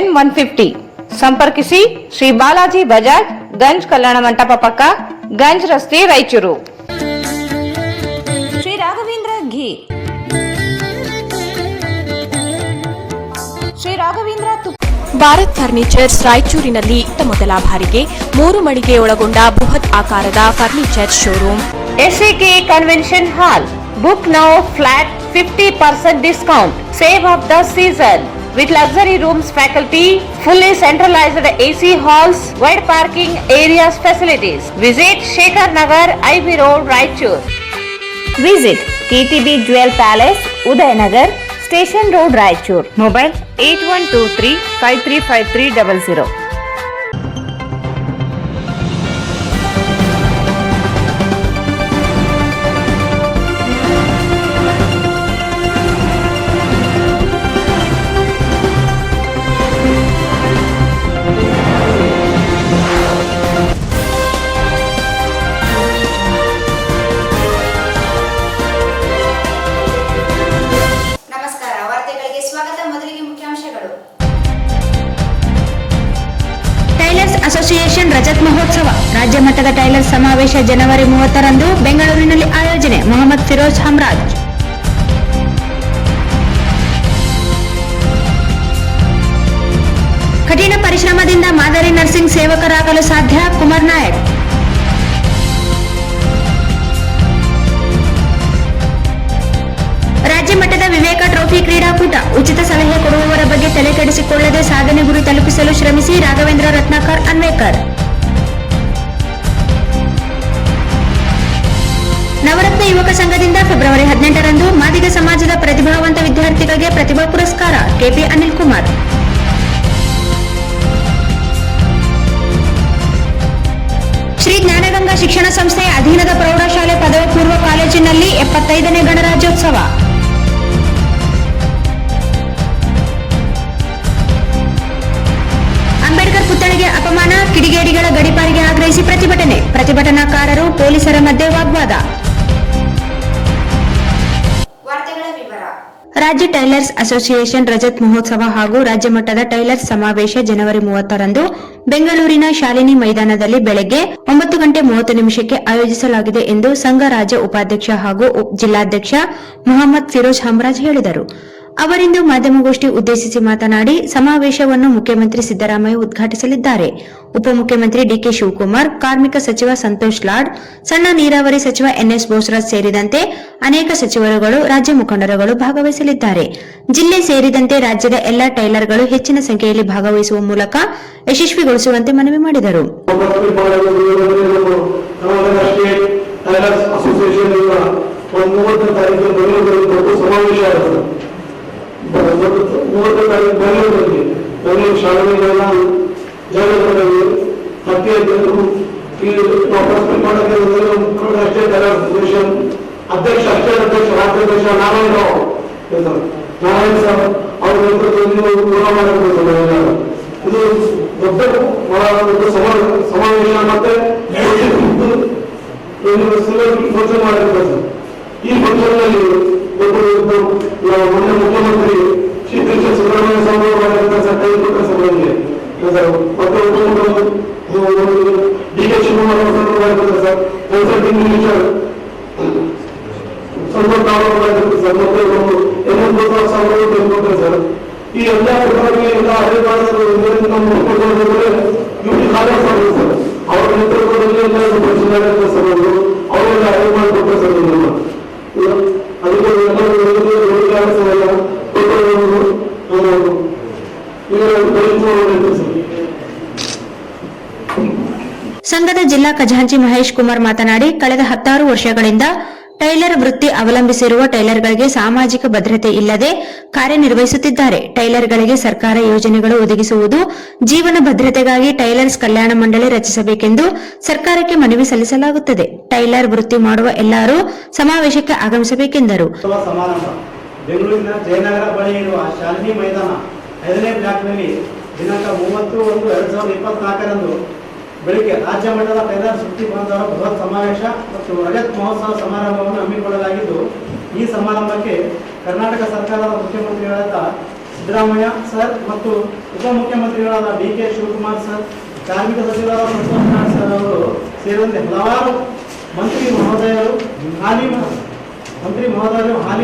N150 ಸಂಪರ್ಕಿಸಿ ಶ್ರೀ ಬಾಲಾಜಿ ಬಜಾಜ್ ಗಂಜ್ ಕಲ್ಯಾಣ ಮಂಟಪ ಪಕ್ಕ ಗಂಜ್ ರಸ್ತೆ ರಾಯಚೂರು. ಶ್ರೀ ರಾಘವೇಂದ್ರ ಘೀ, ಶ್ರೀ ರಾಘವೇಂದ್ರ ಭಾರತ್ ಫರ್ನಿಚರ್ಸ್ ರಾಯಚೂರಿನಲ್ಲಿ ಮೊದಲ ಬಾರಿಗೆ 3 ಮಳಿಗೆ ಒಳಗೊಂಡ ಬೃಹತ್ ಆಕಾರದ furniture showroom. SAK convention hall. Book now flat 50% discount. Save of the season with luxury rooms, faculty, fully centralized AC halls, wide parking areas, facilities. Visit Shekhar Nagar, IB Road, Raichur. Visit KTB Jewel Palace, Udayanagar, Station Road, Raichur. Mobile 8123 535300. Tailors association ರಜತ್ ಮಹೋತ್ಸವ ರಾಜ್ಯ ಮಟ್ಟದ tailors ಸಮಾವೇಶ ಜನವರಿ 30ರಂದು ಬೆಂಗಳೂರಿನಲ್ಲಿ ಆಯೋಜನೆ. ಮೊಹಮ್ಮದ್ ಫಿರೋಜ್ ಹಮ್ರಾಜ್. ಕಠಿಣ ಪರಿಶ್ರಮದಿಂದ ಮಾದರಿ ನರ್ಸಿಂಗ್ ಸೇವಕರಾಗಲು ಸಾಧ್ಯ. ಕುಮಾರ್ ನಾಯಕ್. ರಾಜ್ಯ ಮಟ್ಟದ ವಿವೇಕ ಟ್ರೋಫಿ ಕ್ರೀಡಾಕೂಟ. ಉಚಿತ ಸಲಹೆ ಕೊಡುವವರ ಬಗ್ಗೆ ತಲೆಕೆಡಿಸಿಕೊಳ್ಳದೆ ಸಾಧನೆ ಗುರಿ ತಲುಪಿಸಲು ಶ್ರಮಿಸಿ. ರಾಘವೇಂದ್ರ ರತ್ನಾಕರ್ ಅನ್ವೇಕರ್. ನವರತ್ನ ಯುವಕ ಸಂಘದಿಂದ ಫೆಬ್ರವರಿ 18ರಂದು ಮಾದಿಗ ಸಮಾಜದ ಪ್ರತಿಭಾವಂತ ವಿದ್ಯಾರ್ಥಿಗಳಿಗೆ ಪ್ರತಿಭಾ ಪುರಸ್ಕಾರ. ಕೆಪಿ ಅನಿಲ್ ಕುಮಾರ್. ಶ್ರೀ ಜ್ಞಾನಗಂಗಾ ಶಿಕ್ಷಣ ಸಂಸ್ಥೆಯ ಅಧೀನದ ಪ್ರೌಢಶಾಲೆ ಪದವಿ ಪೂರ್ವ ಕಾಲೇಜಿನಲ್ಲಿ 75ನೇ ಗಣರಾಜ್ಯೋತ್ಸವ. ಅಂಬೇಡ್ಕರ್ ಪುತ್ಥಳಿಗೆ ಅಪಮಾನ, ಕಿಡಿಗೇಡಿಗಳ ಗಡೀಪಾರಿಗೆ ಆಗ್ರಹಿಸಿ ಪ್ರತಿಭಟನೆ. ಪ್ರತಿಭಟನಾಕಾರರು ಪೊಲೀಸರ ಮಧ್ಯೆ ವಾಗ್ವಾದ. ರಾಜ್ಯ ಟೈಲರ್ಸ್ ಅಸೋಸಿಯೇಷನ್ ರಜತ್ ಮಹೋತ್ಸವ ಹಾಗೂ ರಾಜ್ಯ ಮಟ್ಟದ ಟೈಲರ್ಸ್ ಸಮಾವೇಶ ಜನವರಿ 30ರಂದು ಬೆಂಗಳೂರಿನ ಶಾಲಿನಿ ಮೈದಾನದಲ್ಲಿ ಬೆಳಗ್ಗೆ 9:30 ಆಯೋಜಿಸಲಾಗಿದೆ ಎಂದು ಸಂಘ ರಾಜ್ಯ ಉಪಾಧ್ಯಕ್ಷ ಹಾಗೂ ಜಿಲ್ಲಾಧ್ಯಕ್ಷ ಮೊಹಮ್ಮದ್ ಫಿರೋಜ್ ಹಮ್ರಾಜ್ ಹೇಳಿದರು. ಅವರಿಂದು ಮಾಧ್ಯಮಗೋಷ್ಠಿ ಉದ್ದೇಶಿಸಿ ಮಾತನಾಡಿ, ಸಮಾವೇಶವನ್ನು ಮುಖ್ಯಮಂತ್ರಿ ಸಿದ್ದರಾಮಯ್ಯ ಉದ್ಘಾಟಿಸಲಿದ್ದಾರೆ. ಉಪಮುಖ್ಯಮಂತ್ರಿ ಡಿಕೆ ಶಿವಕುಮಾರ್, ಕಾರ್ಮಿಕ ಸಚಿವ ಸಂತೋಷ್ ಲಾಡ್, ಸಣ್ಣ ನೀರಾವರಿ ಸಚಿವ NS ಬೋಸರಾಜ್ ಸೇರಿದಂತೆ ಅನೇಕ ಸಚಿವರುಗಳು, ರಾಜ್ಯ ಮುಖಂಡರುಗಳು ಭಾಗವಹಿಸಲಿದ್ದಾರೆ. ಜಿಲ್ಲೆ ಸೇರಿದಂತೆ ರಾಜ್ಯದ ಎಲ್ಲಾ ಟೈಲರ್ಗಳು ಹೆಚ್ಚಿನ ಸಂಖ್ಯೆಯಲ್ಲಿ ಭಾಗವಹಿಸುವ ಮೂಲಕ ಯಶಸ್ವಿಗೊಳಿಸುವಂತೆ ಮನವಿ ಮಾಡಿದರು. ಬೆಂಗಳೂರು ಶಾಲೆಗಳನ್ನ ಜಾಗೃತರಾಗಿ ಪ್ರತಿಯೊಂದು ಇಲ್ಲಿ ಅಷ್ಟೇ ಅಧ್ಯಕ್ಷ, ಅಷ್ಟೇ ಅಧ್ಯಕ್ಷ, ರಾಜ್ಯಾಧ್ಯಕ್ಷ ನಾರಾಯಣ ಸರ್ ಅವರ ನೇತೃತ್ವದಲ್ಲಿ ಇದು ದೊಡ್ಡ ಸಮಾವೇಶ ಮತ್ತೆ ಫಂಕ್ಷನ್ ಮಾಡಿರ್ತಾರೆ ಸರ್. ಈ ಫಂಕ್ಷನ್ನಲ್ಲಿ ಮೊನ್ನೆ ಮುಖ್ಯಮಂತ್ರಿ ಶ್ರೀ ಸಿದ್ದರಾಮಯ್ಯ ಸ್ವಾಮಿ ಸರ್ ಕೈ ಕೊಟ್ಟ ಸಭೆಯಲ್ಲಿ ಮತ್ತೆ DK Shivakumar sir consulting minister Sampath sir ಮತ್ತೆ NS ಬೋಸರಾಜ್ ಸಾಹೇಬರು ತೆಗೆದುಕೊಟ್ರೆ ಸರ್. ಈ ಎಲ್ಲ ಎಲ್ಲ ಹಳೆ ಕಾಲದಲ್ಲಿ ಇವ್ರಿಗೆ ಕಾಲೇಜ್ ಮಾಡಿದ್ರು ಸರ್. ಅವರ ನೇತೃತ್ವದಲ್ಲಿ ಎಲ್ಲ ಜಿಲ್ಲಾಡಳಿತ ಸಭೆಗಳು ಅವರೆಲ್ಲ ಹಳೆ ಮಾಡಿಕೊಟ್ರೆ ಸರ್. ಸಂಘದ ಜಿಲ್ಲಾ ಖಜಾಂಚಿ ಮಹೇಶ್ ಕುಮಾರ್ ಮಾತನಾಡಿ, ಕಳೆದ 10 ವರ್ಷಗಳಿಂದ ಟೈಲರ್ ವೃತ್ತಿ ಅವಲಂಬಿಸಿರುವ ಟೈಲರ್ಗಳಿಗೆ ಸಾಮಾಜಿಕ ಭದ್ರತೆ ಇಲ್ಲದೆ ಕಾರ್ಯನಿರ್ವಹಿಸುತ್ತಿದ್ದಾರೆ. ಟೈಲರ್ಗಳಿಗೆ ಸರ್ಕಾರ ಯೋಜನೆಗಳು ಒದಗಿಸುವುದು, ಜೀವನ ಭದ್ರತೆಗಾಗಿ ಟೈಲರ್ಸ್ ಕಲ್ಯಾಣ ಮಂಡಳಿ ರಚಿಸಬೇಕೆಂದು ಸರ್ಕಾರಕ್ಕೆ ಮನವಿ ಸಲ್ಲಿಸಲಾಗುತ್ತದೆ. ಟೈಲರ್ ವೃತ್ತಿ ಮಾಡುವ ಎಲ್ಲರೂ ಸಮಾವೇಶಕ್ಕೆ ಆಗಮಿಸಬೇಕೆಂದರು. ಬೆಂಗಳೂರಿನ ಜಯನಗರ ಬಳಿ ಇರುವ ಶಾಲಿನಿ ಮೈದಾನ 5ನೇ ಬ್ಲಾಕ್ನಲ್ಲಿ ದಿನಾಂಕ 30/1/2024ರಂದು ಬೆಳಿಗ್ಗೆ ರಾಜ್ಯ ಮಟ್ಟದ ಟೈಲರ್ಸ್ ವೃತ್ತಿ ಬಾಂಧವರ ಬೃಹತ್ ಸಮಾವೇಶ ಮತ್ತು ರಜತ್ ಮಹೋತ್ಸವ ಸಮಾರಂಭವನ್ನು ಹಮ್ಮಿಕೊಳ್ಳಲಾಗಿದ್ದು, ಈ ಸಮಾರಂಭಕ್ಕೆ ಕರ್ನಾಟಕ ಸರ್ಕಾರದ ಮುಖ್ಯಮಂತ್ರಿಗಳಾದ ಸಿದ್ದರಾಮಯ್ಯ ಸರ್ ಮತ್ತು ಉಪಮುಖ್ಯಮಂತ್ರಿಗಳಾದ DK ಶಿವಕುಮಾರ್ ಸರ್, ಕಾರ್ಮಿಕ ಸಚಿವರಾದ ಸಂತೋಷ್ ನಾಡ್ ಸರ್ ಅವರು ಸೇರಿದಂತೆ ಹಲವಾರು ಮಂತ್ರಿ ಮಹೋದಯರು, ಹಾಲಿ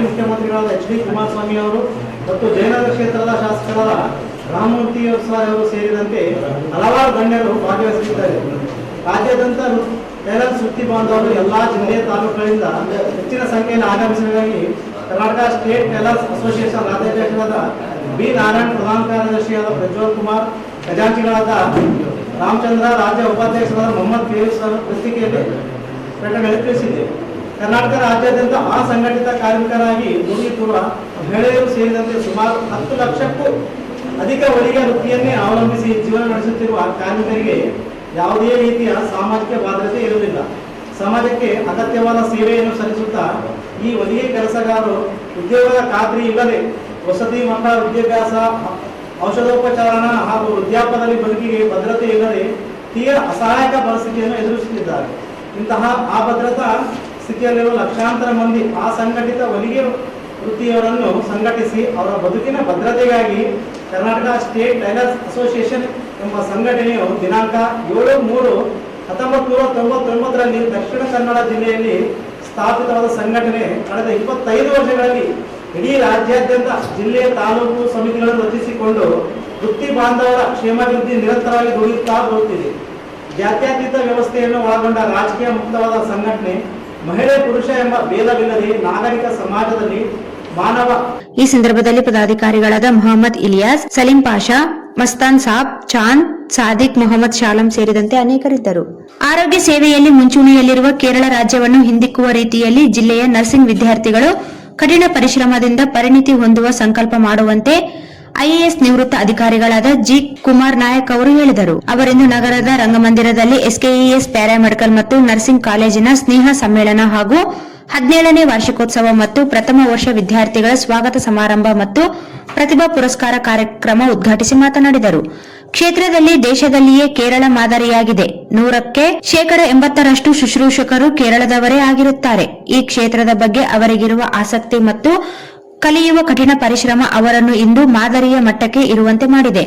ಮುಖ್ಯಮಂತ್ರಿಗಳಾದ HD ಕುಮಾರಸ್ವಾಮಿ ಅವರು ಮತ್ತು ಜಯನಗರ ಕ್ಷೇತ್ರದ ಶಾಸಕರಾದ ರಾಮಮೂರ್ತಿ ಸರ್ ಅವರು ಸೇರಿದಂತೆ ಹಲವಾರು ಗಣ್ಯರು ಭಾಗವಹಿಸಿದ್ದಾರೆ. ರಾಜ್ಯಾದ್ಯಂತ ಟೈಲರ್ ವೃತ್ತಿ ಬಾಂಧವರು ಎಲ್ಲಾ ಜಿಲ್ಲೆ ತಾಲೂಕುಗಳಿಂದ ಹೆಚ್ಚಿನ ಸಂಖ್ಯೆಯಲ್ಲಿ ಆಗಮಿಸಿಗಾಗಿ ಕರ್ನಾಟಕ ಸ್ಟೇಟ್ ಟೈಲರ್ಸ್ ಅಸೋಸಿಯೇಷನ್ ರಾಜ್ಯಾಧ್ಯಕ್ಷರಾದ B. ನಾರಾಯಣ್, ಪ್ರಧಾನ ಕಾರ್ಯದರ್ಶಿಯಾದ ಪ್ರಜ್ವಲ್ ಕುಮಾರ್, ಖಜಾಂಚಿಗಳಾದ ರಾಮಚಂದ್ರ, ರಾಜ್ಯ ಉಪಾಧ್ಯಕ್ಷರಾದ ಮೊಹಮ್ಮದ್ ಫೇರೂಸ್ ಸರ್ ಪತ್ರಿಕೆಯಲ್ಲಿ ಪ್ರಕಟಣೆ ತಿಳಿಸಿದೆ. ಕರ್ನಾಟಕ ರಾಜ್ಯಾದ್ಯಂತ ಅಸಂಘಟಿತ ಕಾರ್ಮಿಕರಾಗಿ ದುಡಿಯುತ್ತಿರುವ ಮಹಿಳೆಯರು ಸೇರಿದಂತೆ ಸುಮಾರು 10 ಲಕ್ಷಕ್ಕೂ ಅಧಿಕ ಹೊಲಿಗೆ ವೃತ್ತಿಯನ್ನೇ ಅವಲಂಬಿಸಿ ಜೀವನ ನಡೆಸುತ್ತಿರುವ ಕಾರ್ಮಿಕರಿಗೆ ಯಾವುದೇ ರೀತಿಯ ಸಾಮಾಜಿಕ ಭದ್ರತೆ ಇರುವುದಿಲ್ಲ. ಸಮಾಜಕ್ಕೆ ಅಗತ್ಯವಾದ ಸೇವೆಯನ್ನು ಸಲ್ಲಿಸುತ್ತಾ ಈ ಹೊಲಿಗೆ ಕೆಲಸಗಾರರು ಉದ್ಯೋಗದ ಖಾತ್ರಿ ಇಲ್ಲದೆ ವಸತಿ, ಮಕ್ಕಳ ವಿದ್ಯಾಭ್ಯಾಸ, ಔಷಧೋಪಚಾರಣ ಹಾಗೂ ವೃದ್ಧಾಪ್ಯದಲ್ಲಿ ಬದುಕಿಗೆ ಭದ್ರತೆ ಇಲ್ಲದೆ ತೀವ್ರ ಅಸಹಾಯಕ ಪರಿಸ್ಥಿತಿಯನ್ನು ಎದುರಿಸುತ್ತಿದ್ದಾರೆ. ಇಂತಹ ಅಭದ್ರತಾ ಸ್ಥಿತಿಯಲ್ಲಿರುವ ಲಕ್ಷಾಂತರ ಮಂದಿ ಅಸಂಘಟಿತ ಹೊಲಿಗೆ ವೃತ್ತಿಯವರನ್ನು ಸಂಘಟಿಸಿ ಅವರ ಬದುಕಿನ ಭದ್ರತೆಗಾಗಿ ಕರ್ನಾಟಕ ಸ್ಟೇಟ್ ಟೈಲರ್ಸ್ ಅಸೋಸಿಯೇಷನ್ ಎಂಬ ಸಂಘಟನೆಯು ದಿನಾಂಕ 7/3/1999ರಲ್ಲಿ ದಕ್ಷಿಣ ಕನ್ನಡ ಜಿಲ್ಲೆಯಲ್ಲಿ ಸ್ಥಾಪಿತವಾದ ಸಂಘಟನೆ ಕಳೆದ 25 ವರ್ಷಗಳಲ್ಲಿ ಇಡೀ ರಾಜ್ಯಾದ್ಯಂತ ಜಿಲ್ಲೆಯ ತಾಲೂಕು ಸಮಿತಿಗಳನ್ನು ರಚಿಸಿಕೊಂಡು ವೃತ್ತಿ ಬಾಂಧವರ ಕ್ಷೇಮಾಭಿವೃದ್ಧಿ ನಿರಂತರವಾಗಿ ದುಡಿಯುತ್ತಾ ಬರುತ್ತಿದೆ. ಜಾತ್ಯತೀತ ವ್ಯವಸ್ಥೆಯನ್ನು ಒಳಗೊಂಡ ರಾಜಕೀಯ ಮುಕ್ತವಾದ ಸಂಘಟನೆ ಮಹಿಳೆ ಪುರುಷ ಎಂಬ ಭೇದವಿಲ್ಲದೆ ನಾಗರಿಕ ಸಮಾಜದಲ್ಲಿ ಮಾನವ. ಈ ಸಂದರ್ಭದಲ್ಲಿ ಪದಾಧಿಕಾರಿಗಳಾದ ಮೊಹಮ್ಮದ್ ಇಲಿಯಾಸ್, ಸಲೀಂ ಪಾಷಾ, ಮಸ್ತಾನ್ ಸಾಬ್, ಚಾಂದ್, ಸಾದಿಕ್, ಮೊಹಮ್ಮದ್ ಶಾಲಂ ಸೇರಿದಂತೆ ಅನೇಕರಿದ್ದರು. ಆರೋಗ್ಯ ಸೇವೆಯಲ್ಲಿ ಮುಂಚೂಣಿಯಲ್ಲಿರುವ ಕೇರಳ ರಾಜ್ಯವನ್ನು ಹಿಂದಿಕ್ಕುವ ರೀತಿಯಲ್ಲಿ ಜಿಲ್ಲೆಯ ನರ್ಸಿಂಗ್ ವಿದ್ಯಾರ್ಥಿಗಳು ಕಠಿಣ ಪರಿಶ್ರಮದಿಂದ ಪರಿಣಿತಿ ಹೊಂದುವ ಸಂಕಲ್ಪ ಮಾಡುವಂತೆ IAS ನಿವೃತ್ತ ಅಧಿಕಾರಿಗಳಾದ G. ಕುಮಾರ್ ನಾಯಕ್ ಅವರು ಹೇಳಿದರು. ಅವರಿಂದು ನಗರದ ರಂಗಮಂದಿರದಲ್ಲಿ SKES ಪ್ಯಾರಾಮೆಡಿಕಲ್ ಮತ್ತು ನರ್ಸಿಂಗ್ ಕಾಲೇಜಿನ ಸ್ನೇಹ ಸಮ್ಮೇಳನ ಹಾಗೂ 17ನೇ ವಾರ್ಷಿಕೋತ್ಸವ ಮತ್ತು ಪ್ರಥಮ ವರ್ಷ ವಿದ್ಯಾರ್ಥಿಗಳ ಸ್ವಾಗತ ಸಮಾರಂಭ ಮತ್ತು ಪ್ರತಿಭಾ ಪುರಸ್ಕಾರ ಕಾರ್ಯಕ್ರಮ ಉದ್ಘಾಟಿಸಿ ಮಾತನಾಡಿದರು. ಕ್ಷೇತ್ರದಲ್ಲಿ ದೇಶದಲ್ಲಿಯೇ ಕೇರಳ ಮಾದರಿಯಾಗಿದೆ. 100ಕ್ಕೆ 80% ಶುಶ್ರೂಷಕರು ಕೇರಳದವರೇ ಆಗಿರುತ್ತಾರೆ. ಈ ಕ್ಷೇತ್ರದ ಬಗ್ಗೆ ಅವರಿಗಿರುವ ಆಸಕ್ತಿ ಮತ್ತು ಕಲಿಯುವ ಕಠಿಣ ಪರಿಶ್ರಮ ಅವರನ್ನು ಇಂದು ಮಾದರಿಯ ಮಟ್ಟಕ್ಕೆ ಇರುವಂತೆ ಮಾಡಿದೆ.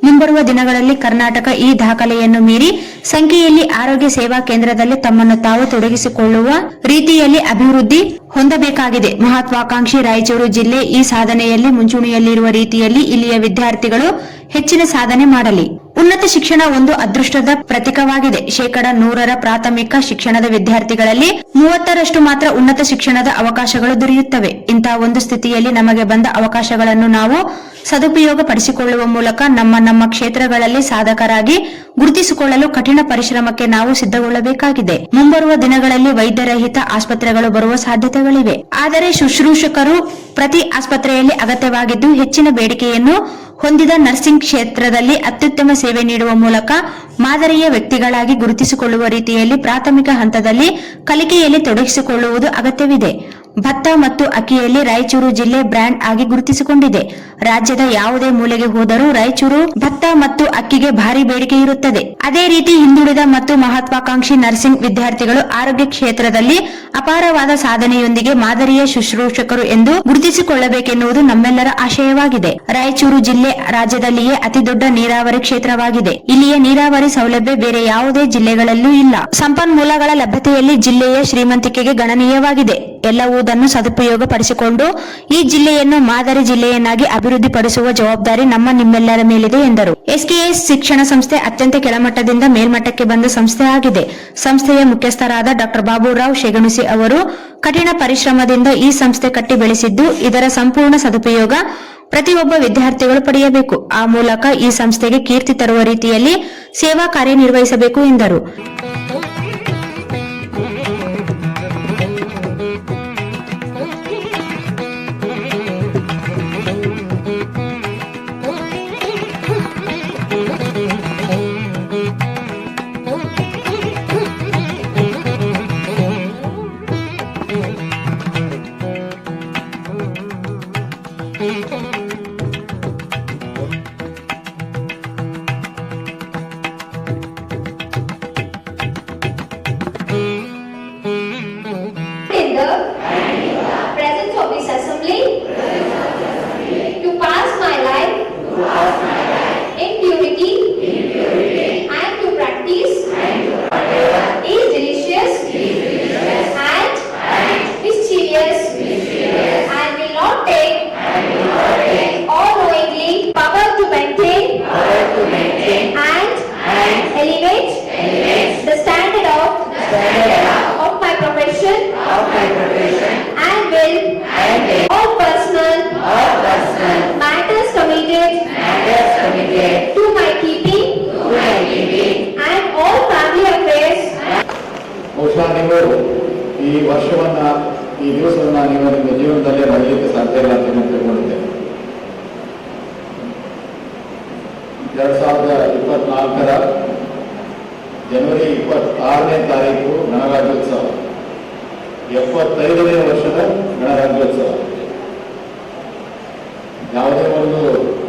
ಮುಂಬರುವ ದಿನಗಳಲ್ಲಿ ಕರ್ನಾಟಕ ಈ ದಾಖಲೆಯನ್ನು ಮೀರಿ ಸಂಖ್ಯೆಯಲ್ಲಿ ಆರೋಗ್ಯ ಸೇವಾ ಕೇಂದ್ರದಲ್ಲಿ ತಮ್ಮನ್ನು ತಾವು ತೊಡಗಿಸಿಕೊಳ್ಳುವ ರೀತಿಯಲ್ಲಿ ಅಭಿವೃದ್ಧಿ ಹೊಂದಬೇಕಾಗಿದೆ. ಮಹತ್ವಾಕಾಂಕ್ಷಿ ರಾಯಚೂರು ಜಿಲ್ಲೆ ಈ ಸಾಧನೆಯಲ್ಲಿ ಮುಂಚೂಣಿಯಲ್ಲಿರುವ ರೀತಿಯಲ್ಲಿ ಇಲ್ಲಿಯ ವಿದ್ಯಾರ್ಥಿಗಳು ಹೆಚ್ಚಿನ ಸಾಧನೆ ಮಾಡಲಿ. ಉನ್ನತ ಶಿಕ್ಷಣ ಒಂದು ಅದೃಷ್ಟದ ಪ್ರತೀಕವಾಗಿದೆ. 100ರ ಪ್ರಾಥಮಿಕ ಶಿಕ್ಷಣದ ವಿದ್ಯಾರ್ಥಿಗಳಲ್ಲಿ 30ರಷ್ಟು ಮಾತ್ರ ಉನ್ನತ ಶಿಕ್ಷಣದ ಅವಕಾಶಗಳು ದೊರೆಯುತ್ತವೆ. ಇಂತಹ ಒಂದು ಸ್ಥಿತಿಯಲ್ಲಿ ನಮಗೆ ಬಂದ ಅವಕಾಶಗಳನ್ನು ನಾವು ಸದುಪಯೋಗ ಪಡಿಸಿಕೊಳ್ಳುವ ಮೂಲಕ ನಮ್ಮ ಕ್ಷೇತ್ರಗಳಲ್ಲಿ ಸಾಧಕರಾಗಿ ಗುರುತಿಸಿಕೊಳ್ಳಲು ಕಠಿಣ ಪರಿಶ್ರಮಕ್ಕೆ ನಾವು ಸಿದ್ಧಗೊಳ್ಳಬೇಕಾಗಿದೆ. ಮುಂಬರುವ ದಿನಗಳಲ್ಲಿ ವೈದ್ಯರಹಿತ ಆಸ್ಪತ್ರೆಗಳು ಬರುವ ಸಾಧ್ಯತೆಗಳಿವೆ. ಆದರೆ ಶುಶ್ರೂಷಕರು ಪ್ರತಿ ಆಸ್ಪತ್ರೆಯಲ್ಲಿ ಅಗತ್ಯವಾಗಿದ್ದು ಹೆಚ್ಚಿನ ಬೇಡಿಕೆಯನ್ನು ಹೊಂದಿದ ನರ್ಸಿಂಗ್ ಕ್ಷೇತ್ರದಲ್ಲಿ ಅತ್ಯುತ್ತಮ ಸೇವೆ ನೀಡುವ ಮೂಲಕ ಮಾದರಿಯ ವ್ಯಕ್ತಿಗಳಾಗಿ ಗುರುತಿಸಿಕೊಳ್ಳುವ ರೀತಿಯಲ್ಲಿ ಪ್ರಾಥಮಿಕ ಹಂತದಲ್ಲಿ ಕಲಿಕೆಯಲ್ಲಿ ತೊಡಗಿಸಿಕೊಳ್ಳುವುದು ಅಗತ್ಯವಿದೆ. ಭತ್ತ ಮತ್ತು ಅಕ್ಕಿಯಲ್ಲಿ ರಾಯಚೂರು ಜಿಲ್ಲೆ ಬ್ರ್ಯಾಂಡ್ ಆಗಿ ಗುರುತಿಸಿಕೊಂಡಿದೆ. ರಾಜ್ಯದ ಯಾವುದೇ ಮೂಲೆಗೆ ಹೋದರೂ ರಾಯಚೂರು ಭತ್ತ ಮತ್ತು ಅಕ್ಕಿಗೆ ಭಾರಿ ಬೇಡಿಕೆ ಇರುತ್ತದೆ. ಅದೇ ರೀತಿ ಹಿಂದುಳಿದ ಮತ್ತು ಮಹತ್ವಾಕಾಂಕ್ಷಿ ನರ್ಸಿಂಗ್ ವಿದ್ಯಾರ್ಥಿಗಳು ಆರೋಗ್ಯ ಕ್ಷೇತ್ರದಲ್ಲಿ ಅಪಾರವಾದ ಸಾಧನೆಯೊಂದಿಗೆ ಮಾದರಿಯ ಶುಶ್ರೂಷಕರು ಎಂದು ಗುರುತಿಸಿಕೊಳ್ಳಬೇಕೆನ್ನುವುದು ನಮ್ಮೆಲ್ಲರ ಆಶಯವಾಗಿದೆ. ರಾಯಚೂರು ಜಿಲ್ಲೆ ರಾಜ್ಯದಲ್ಲಿಯೇ ಅತಿದೊಡ್ಡ ನೀರಾವರಿ ಕ್ಷೇತ್ರವಾಗಿದೆ. ಇಲ್ಲಿಯ ನೀರಾವರಿ ಸೌಲಭ್ಯ ಬೇರೆ ಯಾವುದೇ ಜಿಲ್ಲೆಗಳಲ್ಲೂ ಇಲ್ಲ. ಸಂಪನ್ಮೂಲಗಳ ಲಭ್ಯತೆಯಲ್ಲಿ ಜಿಲ್ಲೆಯ ಶ್ರೀಮಂತಿಕೆಗೆ ಗಣನೀಯವಾಗಿದೆ. ಎಲ್ಲವುದನ್ನು ಸದುಪಯೋಗ ಪಡಿಸಿಕೊಂಡು ಈ ಜಿಲ್ಲೆಯನ್ನು ಮಾದರಿ ಜಿಲ್ಲೆಯನ್ನಾಗಿ ಅಭಿವೃದ್ಧಿಪಡಿಸುವ ಜವಾಬ್ದಾರಿ ನಿಮ್ಮೆಲ್ಲರ ಮೇಲಿದೆ ಎಂದರು. SKS ಶಿಕ್ಷಣ ಸಂಸ್ಥೆ ಅತ್ಯಂತ ಕೆಳಮಟ್ಟದಿಂದ ಮೇಲ್ಮಟ್ಟಕ್ಕೆ ಬಂದ ಸಂಸ್ಥೆ ಆಗಿದೆ. ಸಂಸ್ಥೆಯ ಮುಖ್ಯಸ್ಥರಾದ ಡಾ ಬಾಬುರಾವ್ ಶೆಗಣುಸಿ ಅವರು ಕಠಿಣ ಪರಿಶ್ರಮದಿಂದ ಈ ಸಂಸ್ಥೆ ಕಟ್ಟಿ ಬೆಳೆಸಿದ್ದು, ಇದರ ಸಂಪೂರ್ಣ ಸದುಪಯೋಗ ಪ್ರತಿಯೊಬ್ಬ ವಿದ್ಯಾರ್ಥಿಗಳು ಪಡೆಯಬೇಕು. ಆ ಮೂಲಕ ಈ ಸಂಸ್ಥೆಗೆ ಕೀರ್ತಿ ತರುವ ರೀತಿಯಲ್ಲಿ ಸೇವಾ ಕಾರ್ಯನಿರ್ವಹಿಸಬೇಕು ಎಂದರು. to my keeping and all family affairs. ಬಹುಶಃ ನೀವು ಈ ವರ್ಷವನ್ನ ಈ ದಿವಸವನ್ನ ನೀವು ನಿಮ್ಮ ಜೀವನದಲ್ಲೇ ಮರೆಯಲಿಕ್ಕೆ ಸಾಧ್ಯ ಇಲ್ಲ ಅಂತ ನಾನು ತಿಳ್ಕೊಂಡಿದ್ದೇನೆ. 2024 ಜನವರಿ 26ನೇ ತಾರೀಕು ಗಣರಾಜ್ಯೋತ್ಸವ, 75ನೇ ವರ್ಷದ ಗಣರಾಜ್ಯೋತ್ಸವ. ಯಾವುದೇ ಒಂದು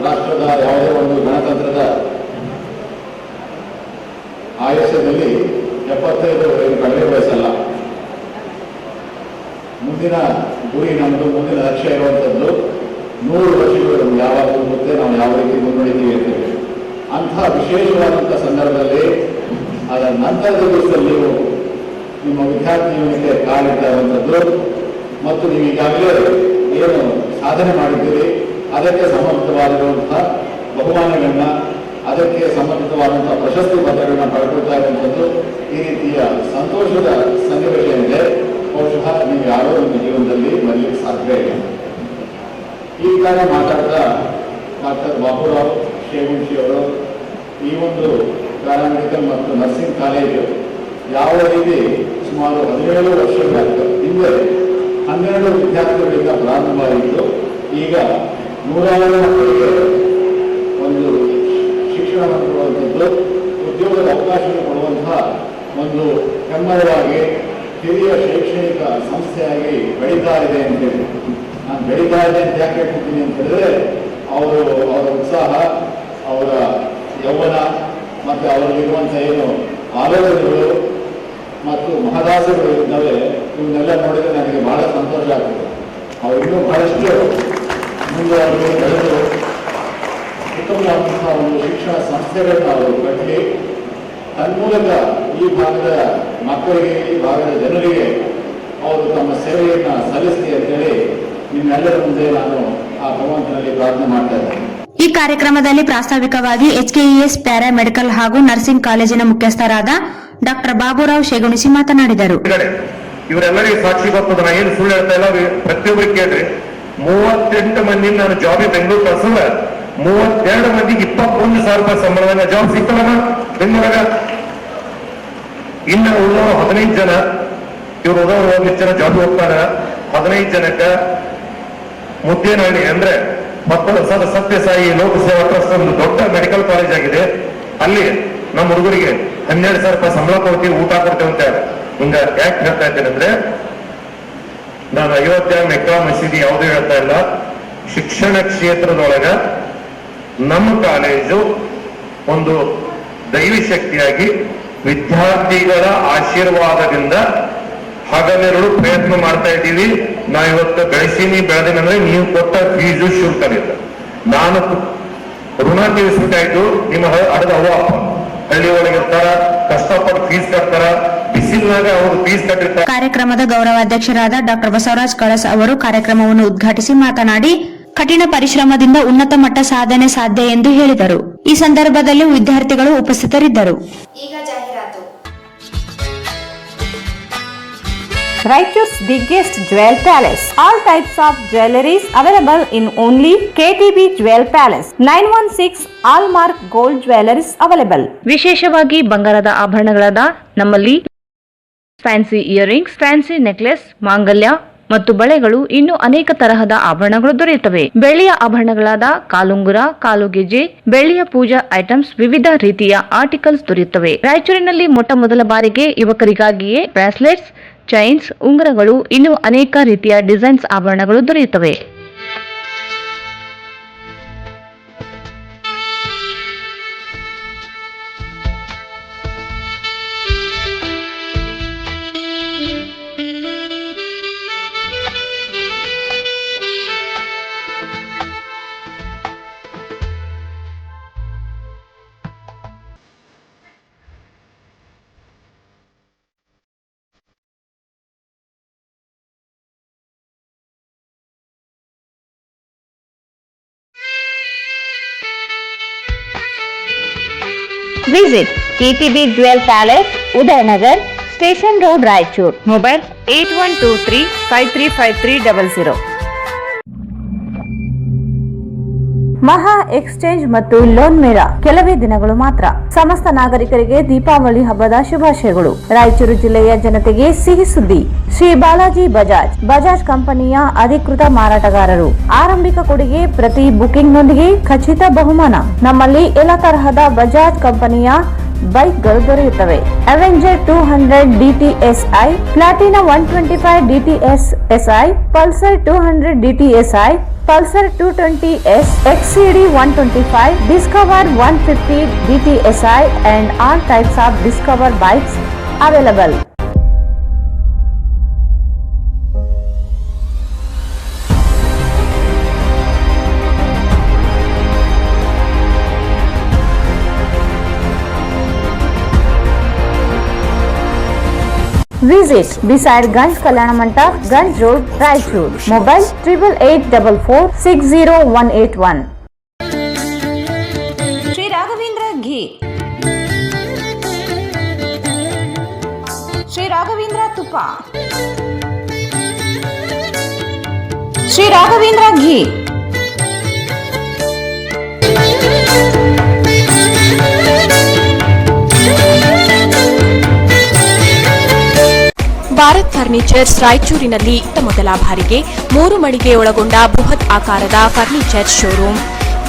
ರಾಷ್ಟ್ರದ, ಯಾವುದೇ ಒಂದು ಗಣತಂತ್ರದ ಆಯುಷ್ಯದಲ್ಲಿ 75 ಕಡಿಮೆ ವಯಸ್ಸಲ್ಲ. ಮುಂದಿನ ಗುರಿ ನಮ್ಮದು, ಮುಂದಿನ ಲಕ್ಷ್ಯ ಇರುವಂಥದ್ದು 100 ವರ್ಷಗಳು ಯಾವಾಗ ಮುಂದೆ ನಾವು ಯಾವ ರೀತಿ ಮುನ್ನಡೆತೀವಿ ಅಂತೇಳಿ. ಅಂತಹ ವಿಶೇಷವಾದಂಥ ಸಂದರ್ಭದಲ್ಲಿ ಅದರ ನಂತರದ ದಿವಸದಲ್ಲಿ ನೀವು ನಿಮ್ಮ ವಿದ್ಯಾರ್ಥಿ ಜೀವನಕ್ಕೆ ಕಾಲಿಡ್ತಾ ಇರುವಂಥದ್ದು ಮತ್ತು ನೀವು ಈಗಾಗಲೇ ಏನು ಸಾಧನೆ ಮಾಡಿದ್ದೀರಿ ಅದಕ್ಕೆ ಸಂಬಂಧಿತವಾಗಿರುವಂತಹ ಬಹುಮಾನಗಳನ್ನ, ಅದಕ್ಕೆ ಸಂಬಂಧಿತವಾದಂತಹ ಪ್ರಶಸ್ತಿ ಪತ್ರಗಳನ್ನ ಪಡ್ಕೊಳ್ತಾ ಇರುವಂಥದ್ದು ಈ ರೀತಿಯ ಸಂತೋಷದ ಸನ್ನಿವೇಶ ಇದೆ. ಬಹುಶಃ ನೀವು ಯಾರೋ ನಿಮ್ಮ ಜೀವನದಲ್ಲಿ ಬರಲಿಕ್ಕೆ ಸಾಧ್ಯ ಇಲ್ಲ. ಈ ಕಾರಣ ಮಾತಾಡ್ತಾ ಡಾಕ್ಟರ್ ಬಾಬುರಾವ್ ಶೇಗುಂಶಿ ಅವರು ಈ ಒಂದು ಪ್ಯಾರಾಮೆಡಿಕಲ್ ಮತ್ತು ನರ್ಸಿಂಗ್ ಕಾಲೇಜು ಯಾವ ರೀತಿ ಸುಮಾರು 17 ವರ್ಷಗಳ ಹಿಂದೆ 12 ವಿದ್ಯಾರ್ಥಿಗಳಿಂದ ಪ್ರಾರಂಭವಾಗಿದ್ದು ಈಗ 100 ಮಕ್ಕಳಿಗೆ ಒಂದು ಶಿಕ್ಷಣವನ್ನು ಕೊಡುವಂಥದ್ದು, ಉದ್ಯೋಗದ ಅವಕಾಶವನ್ನು ಕೊಡುವಂತಹ ಒಂದು ಹೆಮ್ಮರವಾಗಿ ಹಿರಿಯ ಶೈಕ್ಷಣಿಕ ಸಂಸ್ಥೆಯಾಗಿ ಬೆಳೀತಾ ಇದೆ ಅಂತೇಳಿ. ನಾನು ಬೆಳೀತಾ ಇದೆ ಅಂತ ಯಾಕೆ ಹೇಳ್ತೀನಿ ಅಂತ ಹೇಳಿದ್ರೆ, ಅವರ ಉತ್ಸಾಹ, ಅವರ ಯೌವನ ಮತ್ತು ಅವರಲ್ಲಿರುವಂಥ ಏನು ಆಲೋಚನೆಗಳು ಮತ್ತು ಮಹದಾಸೆಗಳು ಇದ್ದಾವೆ, ಇವನ್ನೆಲ್ಲ ನೋಡಿದರೆ ನನಗೆ ಬಹಳ ಸಂತೋಷ ಆಗ್ತದೆ. ಅವರು ಇನ್ನೂ ಬಹಳಷ್ಟು ಮುಂದೆ ಅವರಿಗೆ ಬೆಳೆದು ಉತ್ತಮವಾದಂತಹ ಒಂದು ಶಿಕ್ಷಣ ಸಂಸ್ಥೆಗಳನ್ನ ಅವರು ಕಟ್ಟಲಿ, ತನ್ಮೂಲಕ ಈ ಭಾಗದ ಮಕ್ಕಳಿಗೆ, ಈ ಭಾಗದ ಜನರಿಗೆ ಅವರು ತಮ್ಮ ಸೇವೆಯನ್ನು ಸಲ್ಲಿಸಲಿ ಅಂತೇಳಿ ನಿಮ್ಮೆಲ್ಲರ ಮುಂದೆ ನಾನು ಆ ಭಗವಂತನಲ್ಲಿ ಪ್ರಾರ್ಥನೆ ಮಾಡ್ತಾ ಇದ್ದೇನೆ. ಈ ಕಾರ್ಯಕ್ರಮದಲ್ಲಿ ಪ್ರಾಸ್ತಾವಿಕವಾಗಿ ಎಚ್ಕೆಇಎಸ್ ಪ್ಯಾರಾಮೆಡಿಕಲ್ ಹಾಗೂ ನರ್ಸಿಂಗ್ ಕಾಲೇಜಿನ ಮುಖ್ಯಸ್ಥರಾದ ಡಾಕ್ಟರ್ ಬಾಬುರಾವ್ ಶೇಗುಣಿಸಿ ಮಾತನಾಡಿದರು. ಇವರೆಲ್ಲರಿಗೂ ಸಾಕ್ಷಿ ಬರ್ತದ, ನಾ ಏನು ಸುಳ್ಳು ಹೇಳ್ತಾ ಇಲ್ಲ. ಪ್ರತಿಯೊಬ್ಬರಿಗೆ ಕೇಳ್ರಿ, 38 ಮಂದಿ ನಾನು ಜಾಬ್ ಬೆಂಗಳೂರು ಕಳ್ಸಿದ್ರೆ 32 ಮಂದಿಗೆ 21,000 ರೂಪಾಯಿ ಸಂಬಳದ ಜಾಬ್ ಸಿಗ್ತಲ್ಲ ಬೆಂಗಳೂರಾಗ. ಇನ್ನು ಉಳಿದವರು 15 ಜನ, ಇವ್ರು ಉಳಿದವರು ಒಂದಿಷ್ಟು ಜನ ಜಾಬ್ ಹೋಗ್ತಾರ. 15 ಜನಕ್ಕೆ ಮುದ್ದೇನಹಳ್ಳಿ ಅಂದ್ರೆ ಸತ್ಯಸಾಯಿ ಲೋಕಸೇವಾ ಟ್ರಸ್ಟ್ ಒಂದು ದೊಡ್ಡ ಮೆಡಿಕಲ್ ಕಾಲೇಜ್ ಆಗಿದೆ. ಅಲ್ಲಿ ನಮ್ಮ ಹುಡುಗರಿಗೆ 12,000 ರೂಪಾಯಿ ಸಂಬಳ ಕೊಡ್ತೀವಿ, ಊಟ ಕೊಡ್ತೇವೆ ಅಂತ ಹೇಳಿ. ಹಿಂಗ ಯಾಕೆ ಹೇಳ್ತಾ ಇದ್ದೇನೆ ಅಂದ್ರೆ, ನಾನು ಅಯೋಧ್ಯ ಮೆಕ್ಕಾ ಮಸೀದಿ ಯಾವುದೂ ಹೇಳ್ತಾ ಇಲ್ಲ. ಶಿಕ್ಷಣ ಕ್ಷೇತ್ರದೊಳಗ ನಮ್ಮ ಕಾಲೇಜು ಒಂದು ದೈವಿ ಶಕ್ತಿಯಾಗಿ ವಿದ್ಯಾರ್ಥಿಗಳ ಆಶೀರ್ವಾದದಿಂದ ಹಗಲಿರುಳು ಪ್ರಯತ್ನ ಮಾಡ್ತಾ ಇದ್ದೀವಿ. ನಾ ಇವತ್ತು ಬೆಳೆದಿನಂದ್ರೆ ನೀವು ಕೊಟ್ಟ ಫೀಸು ಶುಲ್ಕವಿಲ್ಲ. ನಾನು ಋಣ ತೀರಿಸ್ಬಿಟ್ಟಾಯ್ತು. ನಿಮ್ಮ ಹಡದ ಅವ್ವ ಅಪ್ಪ ಹಳ್ಳಿ ಒಳಗಿರ್ತಾರ, ಕಷ್ಟಪಟ್ಟು ಫೀಸ್ ಕಟ್ತಾರ, ಬಿಸಿಲಿನಾಗ ಅವರು ಫೀಸ್ ಕಟ್ಟಿರ್ತಾರೆ. ಕಾರ್ಯಕ್ರಮದ ಗೌರವಾಧ್ಯಕ್ಷರಾದ ಡಾಕ್ಟರ್ ಬಸವರಾಜ್ ಕಳಸ್ ಅವರು ಕಾರ್ಯಕ್ರಮವನ್ನು ಉದ್ಘಾಟಿಸಿ ಮಾತನಾಡಿ, ಕಠಿಣ ಪರಿಶ್ರಮದಿಂದ ಉನ್ನತ ಮಟ್ಟ ಸಾಧನೆ ಸಾಧ್ಯ ಎಂದು ಹೇಳಿದರು. ಈ ಸಂದರ್ಭದಲ್ಲಿ ವಿದ್ಯಾರ್ಥಿಗಳು ಉಪಸ್ಥಿತರಿದ್ದರು. ಈಗ ಜಾಹೀರಾತು. Raichur's biggest jewel palace. All types of jewelries available in only KTB Jewel Palace. 916 Allmark Gold Jewelries available. ವಿಶೇಷವಾಗಿ ಬಂಗಾರದ ಆಭರಣಗಳಾದ ನಮ್ಮಲ್ಲಿ ಫ್ಯಾನ್ಸಿ ಇಯರಿಂಗ್ಸ್, ಫ್ಯಾನ್ಸಿ ನೆಕ್ಲೆಸ್, ಮಾಂಗಲ್ಯ ಮತ್ತು ಬಳೆಗಳು, ಇನ್ನು ಅನೇಕ ತರಹದ ಆಭರಣಗಳು ದೊರೆಯುತ್ತವೆ. ಬೆಳ್ಳಿಯ ಆಭರಣಗಳಾದ ಕಾಲುಂಗುರ, ಕಾಲುಗೆಜೆ, ಬೆಳ್ಳಿಯ ಪೂಜಾ ಐಟಮ್ಸ್, ವಿವಿಧ ರೀತಿಯ ಆರ್ಟಿಕಲ್ಸ್ ದೊರೆಯುತ್ತವೆ. ರಾಯಚೂರಿನಲ್ಲಿ ಮೊಟ್ಟ ಮೊದಲ ಬಾರಿಗೆ ಯುವಕರಿಗಾಗಿಯೇ ಬ್ರಾಸ್ಲೆಟ್ಸ್, ಚೈನ್ಸ್, ಉಂಗುರಗಳು, ಇನ್ನು ಅನೇಕ ರೀತಿಯ ಡಿಸೈನ್ಸ್ ಆಭರಣಗಳು ದೊರೆಯುತ್ತವೆ. Visit KTB Jewel Palace, Udayanagar, Station Road, Raichur. Mobile 8123 535300. ಮಹಾ ಎಕ್ಸ್ಚೇಂಜ್ ಮತ್ತು ಲೋನ್ ಮೇಳ ಕೆಲವೇ ದಿನಗಳು ಮಾತ್ರ. ಸಮಸ್ತ ನಾಗರಿಕರಿಗೆ ದೀಪಾವಳಿ ಹಬ್ಬದ ಶುಭಾಶಯಗಳು. ರಾಯಚೂರು ಜಿಲ್ಲೆಯ ಜನತೆಗೆ ಸಿಹಿ ಸುದ್ದಿ. ಶ್ರೀ ಬಾಲಾಜಿ ಬಜಾಜ್ ಕಂಪನಿಯ ಅಧಿಕೃತ ಮಾರಾಟಗಾರರು. ಆರಂಭಿಕ ಕೊಡುಗೆ ಪ್ರತಿ ಬುಕಿಂಗ್ ನೊಂದಿಗೆ ಖಚಿತ ಬಹುಮಾನ. ನಮ್ಮಲ್ಲಿ ಎಲ್ಲ ತರಹದ ಬಜಾಜ್ ಕಂಪನಿಯ ಬೈಕ್ಗಳು ದೊರೆಯುತ್ತವೆ. Avenger 200 DTSI, Platina 125 DTSI, Pulsar 200 DTSI, Pulsar 220S, XCD 125, Discover 150 DTSI and all types of Discover bikes available. Visit beside Ganj Kalyana Mandap, Ganj Road, Raichur. Mobile 8844460181. Sri Raghavendra Ghee, Sri Raghavendra Tupa, Sri Raghavendra Ghee, Bharat furnitures ರಾಯಚೂರಿನಲ್ಲಿ ಮೊದಲ ಬಾರಿಗೆ 3 ಮಳಿಗೆ ಒಳಗೊಂಡ ಬೃಹತ್ ಆಕಾರದ furniture showroom.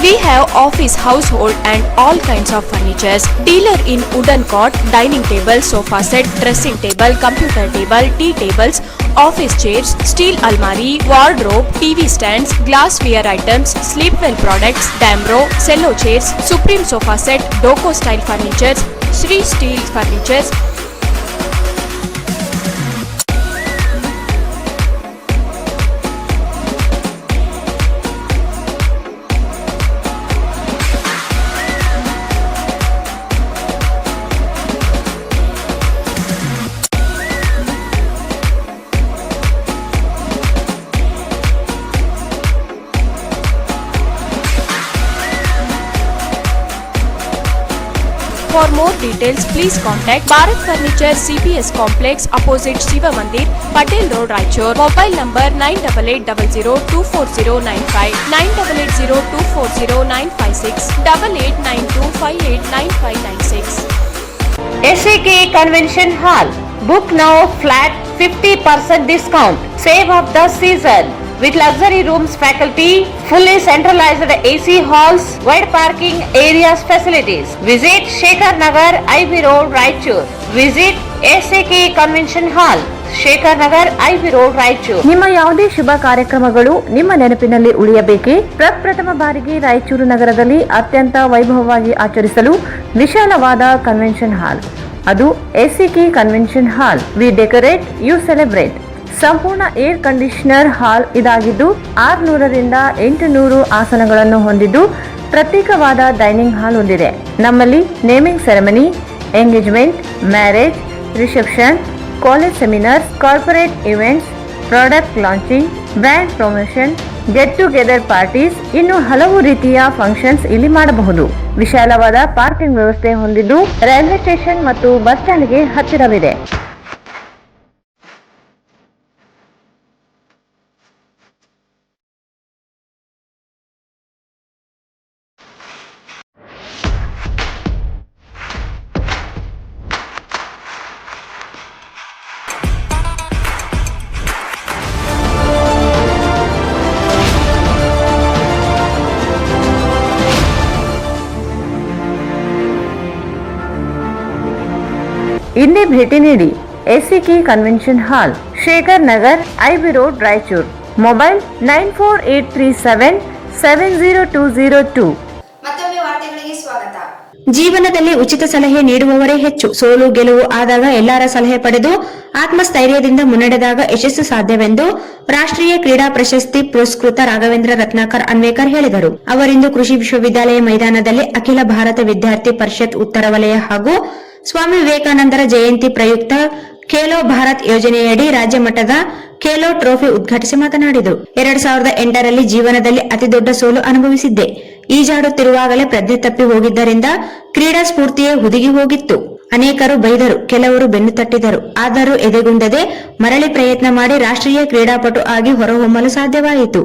We have office, household and all kinds of furnitures. Dealer in wooden cot, dining table, sofa set, dressing table, computer table, tea tables, office chairs, steel almari, wardrobe, TV stands, glassware items, sleepwell products, Damro, cello chairs, Supreme sofa set, Doco style furnitures, Sri Steel furnitures. For more details, please contact Bharat Furniture CPS Complex opposite Shiva Mandir, Patel Road, Raichur. Mobile number 9880240959, 9880240956, 8892589596. SAK Convention Hall. Book now flat 50% discount. Save of the season. With luxury rooms, faculty, fully centralized AC halls, wide parking areas facilities. Visit Shekhar Nagar, IB Road, Raichur. Visit SAK Convention Hall, Shekhar Nagar, IB Road, Raichur. ನಿಮ್ಮ ಯಾವುದೇ ಶುಭ ಕಾರ್ಯಕ್ರಮಗಳು ನಿಮ್ಮ ನೆನಪಿನಲ್ಲಿ ಉಳಿಯಬೇಕೇ? ಪ್ರಪ್ರಥಮ ಬಾರಿಗೆ ರಾಯಚೂರು ನಗರದಲ್ಲಿ ಅತ್ಯಂತ ವೈಭವವಾಗಿ ಆಚರಿಸಲು ವಿಶಾಲವಾದ ಕನ್ವೆನ್ಷನ್ ಹಾಲ್, ಅದು SAK convention hall. We decorate, you celebrate. ಸಂಪೂರ್ಣ ಏರ್ ಕಂಡೀಷನರ್ ಹಾಲ್ ಇದಾಗಿದ್ದು 600 ರಿಂದ 800 ಆಸನಗಳನ್ನು ಹೊಂದಿದ್ದು ಪ್ರತ್ಯೇಕವಾದ ಡೈನಿಂಗ್ ಹಾಲ್ ಹೊಂದಿದೆ. ನಮ್ಮಲ್ಲಿ naming ceremony, engagement, marriage, reception, college seminars, corporate events, product launching, brand promotion, get together parties, ಇನ್ನು ಹಲವು ರೀತಿಯ ಫಂಕ್ಷನ್ಸ್ ಇಲ್ಲಿ ಮಾಡಬಹುದು. ವಿಶಾಲವಾದ ಪಾರ್ಕಿಂಗ್ ವ್ಯವಸ್ಥೆ ಹೊಂದಿದ್ದು ರೈಲ್ವೆ ಸ್ಟೇಷನ್ ಮತ್ತು ಬಸ್ ಸ್ಟ್ಯಾಂಡ್ಗೆ ಹತ್ತಿರವಿದೆ. ಇಂದೇ ಭೇಟಿ ನೀಡಿ SAK ಕನ್ವೆನ್ಷನ್ ಹಾಲ್, Shekhar Nagar, IB road, Raichur. Mobile 9483770202. ಮತ್ತೊಮ್ಮೆ ವಾರ್ತೆಗಳಿಗೆ ಸ್ವಾಗತ. ಜೀವನದಲ್ಲಿ ಉಚಿತ ಸಲಹೆ ನೀಡುವವರೇ ಹೆಚ್ಚು. ಸೋಲು ಗೆಲುವು ಆದಾಗ ಎಲ್ಲರ ಸಲಹೆ ಪಡೆದು ಆತ್ಮಸ್ಥೈರ್ಯದಿಂದ ಮುನ್ನಡೆದಾಗ ಯಶಸ್ಸು ಸಾಧ್ಯವೆಂದು ರಾಷ್ಟ್ರೀಯ ಕ್ರೀಡಾ ಪ್ರಶಸ್ತಿ ಪುರಸ್ಕೃತ ರಾಘವೇಂದ್ರ ರತ್ನಾಕರ್ ಅನ್ವೇಕರ್ ಹೇಳಿದರು. ಅವರಿಂದು ಕೃಷಿ ವಿಶ್ವವಿದ್ಯಾಲಯ ಮೈದಾನದಲ್ಲಿ ಅಖಿಲ ಭಾರತ ವಿದ್ಯಾರ್ಥಿ ಪರಿಷತ್ ಉತ್ತರ ವಲಯ ಹಾಗೂ ಸ್ವಾಮಿ ವಿವೇಕಾನಂದರ ಜಯಂತಿ ಪ್ರಯುಕ್ತ ಖೇಲೋ ಭಾರತ್ ಯೋಜನೆಯಡಿ ರಾಜ್ಯ ಮಟ್ಟದ ಖೇಲೋ ಟ್ರೋಫಿ ಉದ್ಘಾಟಿಸಿ ಮಾತನಾಡಿದರು. 2008ರಲ್ಲಿ ಜೀವನದಲ್ಲಿ ಅತಿದೊಡ್ಡ ಸೋಲು ಅನುಭವಿಸಿದ್ದೆ. ಈಜಾಡುತ್ತಿರುವಾಗಲೇ ಪ್ರಜ್ಞೆ ತಪ್ಪಿ ಹೋಗಿದ್ದರಿಂದ ಕ್ರೀಡಾ ಸ್ಫೂರ್ತಿಯೇ ಹುದುಗಿ ಹೋಗಿತ್ತು. ಅನೇಕರು ಬೈದರು, ಕೆಲವರು ಬೆನ್ನು ತಟ್ಟಿದರು. ಆದರೂ ಎದೆಗುಂದದೆ ಮರಳಿ ಪ್ರಯತ್ನ ಮಾಡಿ ರಾಷ್ಟ್ರೀಯ ಕ್ರೀಡಾಪಟು ಆಗಿ ಹೊರಹೊಮ್ಮಲು ಸಾಧ್ಯವಾಯಿತು.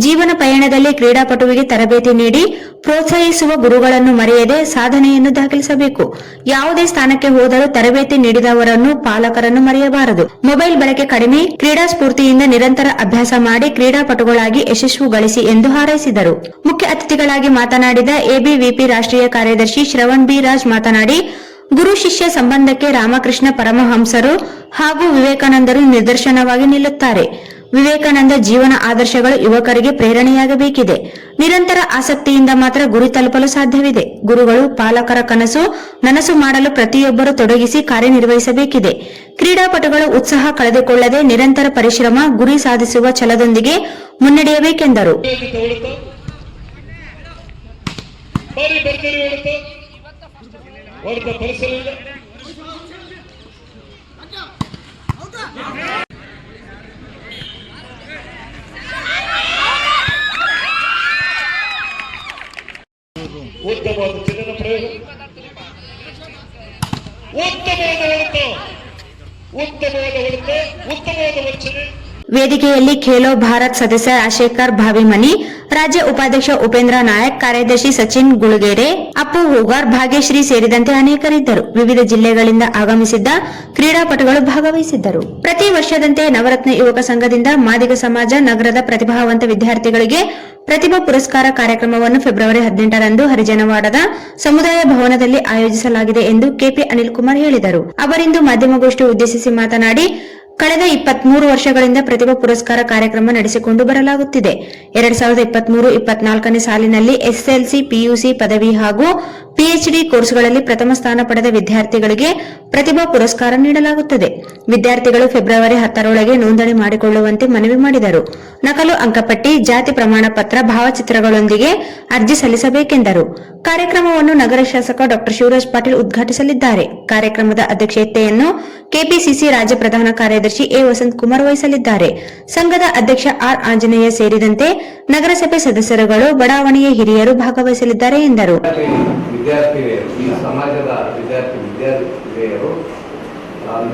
ಜೀವನ ಪಯಣದಲ್ಲಿ ಕ್ರೀಡಾಪಟುವಿಗೆ ತರಬೇತಿ ನೀಡಿ ಪ್ರೋತ್ಸಾಹಿಸುವ ಗುರುಗಳನ್ನು ಮರೆಯದೆ ಸಾಧನೆಯನ್ನು ದಾಖಲಿಸಬೇಕು. ಯಾವುದೇ ಸ್ಥಾನಕ್ಕೆ ಹೋದರೂ ತರಬೇತಿ ನೀಡಿದವರನ್ನು ಪಾಲಕರನ್ನು ಮರೆಯಬಾರದು. ಮೊಬೈಲ್ ಬಳಕೆ ಕಡಿಮೆ, ಕ್ರೀಡಾ ಸ್ಫೂರ್ತಿಯಿಂದ ನಿರಂತರ ಅಭ್ಯಾಸ ಮಾಡಿ ಕ್ರೀಡಾಪಟುಗಳಾಗಿ ಯಶಸ್ಸು ಗಳಿಸಿ ಎಂದು ಹಾರೈಸಿದರು. ಮುಖ್ಯ ಅತಿಥಿಗಳಾಗಿ ಮಾತನಾಡಿದ ಎಬಿವಿಪಿ ರಾಷ್ಟ್ರೀಯ ಕಾರ್ಯದರ್ಶಿ ಶ್ರವಣ್ ಬಿ ರಾಜ್ ಮಾತನಾಡಿ, ಗುರು ಶಿಷ್ಯ ಸಂಬಂಧಕ್ಕೆ ರಾಮಕೃಷ್ಣ ಪರಮಹಂಸರು ಹಾಗೂ ವಿವೇಕಾನಂದರು ನಿದರ್ಶನವಾಗಿ ನಿಲ್ಲುತ್ತಾರೆ. ವಿವೇಕಾನಂದ ಜೀವನ ಆದರ್ಶಗಳು ಯುವಕರಿಗೆ ಪ್ರೇರಣೆಯಾಗಬೇಕಿದೆ. ನಿರಂತರ ಆಸಕ್ತಿಯಿಂದ ಮಾತ್ರ ಗುರಿ ತಲುಪಲು ಸಾಧ್ಯವಿದೆ. ಗುರುಗಳು ಪಾಲಕರ ಕನಸು ನನಸು ಮಾಡಲು ಪ್ರತಿಯೊಬ್ಬರು ತೊಡಗಿಸಿ ಕಾರ್ಯನಿರ್ವಹಿಸಬೇಕಿದೆ. ಕ್ರೀಡಾಪಟುಗಳು ಉತ್ಸಾಹ ಕಳೆದುಕೊಳ್ಳದೆ ನಿರಂತರ ಪರಿಶ್ರಮ, ಗುರಿ ಸಾಧಿಸುವ ಛಲದೊಂದಿಗೆ ಮುನ್ನಡೆಯಬೇಕೆಂದರು. ಉತ್ತಮವಾದ ಚಿನ್ನದ ಪ್ರಯೋಗ, ಉತ್ತಮವಾದ ಹೊಡೆತ, ಉತ್ತಮವಾದ ಹೊಡೆತ, ಉತ್ತಮವಾದ ವಂಚನೆ. ವೇದಿಕೆಯಲ್ಲಿ ಖೇಲೋ ಭಾರತ್ ಸದಸ್ಯ ರಾಜಶೇಖರ್ ಭಾವಿಮನಿ, ರಾಜ್ಯ ಉಪಾಧ್ಯಕ್ಷ ಉಪೇಂದ್ರ ನಾಯಕ್, ಕಾರ್ಯದರ್ಶಿ ಸಚಿನ್ ಗುಳಗೇರೆ, ಅಪ್ಪು ಹೂಗಾರ್, ಭಾಗ್ಯಶ್ರೀ ಸೇರಿದಂತೆ ಅನೇಕರಿದ್ದರು. ವಿವಿಧ ಜಿಲ್ಲೆಗಳಿಂದ ಆಗಮಿಸಿದ್ದ ಕ್ರೀಡಾಪಟುಗಳು ಭಾಗವಹಿಸಿದ್ದರು. ಪ್ರತಿ ವರ್ಷದಂತೆ ನವರತ್ನ ಯುವಕ ಸಂಘದಿಂದ ಮಾದಿಗ ಸಮಾಜ ನಗರದ ಪ್ರತಿಭಾವಂತ ವಿದ್ಯಾರ್ಥಿಗಳಿಗೆ ಪ್ರತಿಭಾ ಪುರಸ್ಕಾರ ಕಾರ್ಯಕ್ರಮವನ್ನು ಫೆಬ್ರವರಿ 18ರಂದು ಹರಿಜನವಾಡದ ಸಮುದಾಯ ಭವನದಲ್ಲಿ ಆಯೋಜಿಸಲಾಗಿದೆ ಎಂದು ಕೆಪಿ ಅನಿಲ್ ಕುಮಾರ್ ಹೇಳಿದರು. ಅವರಿಂದು ಮಾಧ್ಯಮಗೋಷ್ಠಿ ಉದ್ದೇಶಿಸಿ ಮಾತನಾಡಿ, ಕಳೆದ 23 ವರ್ಷಗಳಿಂದ ಪ್ರತಿಭಾ ಪುರಸ್ಕಾರ ಕಾರ್ಯಕ್ರಮ ನಡೆಸಿಕೊಂಡು ಬರಲಾಗುತ್ತಿದೆ. 2023-24ನೇ ಸಾಲಿನಲ್ಲಿ ಎಸ್ಎಲ್ಸಿ, ಪಿಯುಸಿ, ಪದವಿ ಹಾಗೂ ಪಿಎಚ್ಡಿ ಕೋರ್ಸ್ಗಳಲ್ಲಿ ಪ್ರಥಮ ಸ್ಥಾನ ಪಡೆದ ವಿದ್ಯಾರ್ಥಿಗಳಿಗೆ ಪ್ರತಿಭಾ ಪುರಸ್ಕಾರ ನೀಡಲಾಗುತ್ತದೆ. ವಿದ್ಯಾರ್ಥಿಗಳು ಫೆಬ್ರವರಿ 10ರೊಳಗೆ ನೋಂದಣಿ ಮಾಡಿಕೊಳ್ಳುವಂತೆ ಮನವಿ ಮಾಡಿದರು. ನಕಲು ಅಂಕಪಟ್ಟಿ, ಜಾತಿ ಪ್ರಮಾಣ ಪತ್ರ, ಭಾವಚಿತ್ರಗಳೊಂದಿಗೆ ಅರ್ಜಿ ಸಲ್ಲಿಸಬೇಕೆಂದರು. ಕಾರ್ಯಕ್ರಮವನ್ನು ನಗರ ಶಾಸಕ ಡಾ ಶಿವರಾಜ್ ಪಾಟೀಲ್ ಉದ್ಘಾಟಿಸಲಿದ್ದಾರೆ. ಕಾರ್ಯಕ್ರಮದ ಅಧ್ಯಕ್ಷತೆಯನ್ನು ಕೆಪಿಸಿಸಿ ರಾಜ್ಯ ಪ್ರಧಾನ ಕಾರ್ಯದರ್ಶಿ ಎ ವಸಂತ್ ಕುಮಾರ್ ವಹಿಸಲಿದ್ದಾರೆ. ಸಂಘದ ಅಧ್ಯಕ್ಷ ಆರ್ ಆಂಜನೇಯ ಸೇರಿದಂತೆ ನಗರಸಭೆ ಸದಸ್ಯರುಗಳು, ಬಡಾವಣೆಯ ಹಿರಿಯರು ಭಾಗವಹಿಸಲಿದ್ದಾರೆ ಎಂದರು. ಈ ಸಮಾಜದ ವಿದ್ಯಾರ್ಥಿನಿಯರು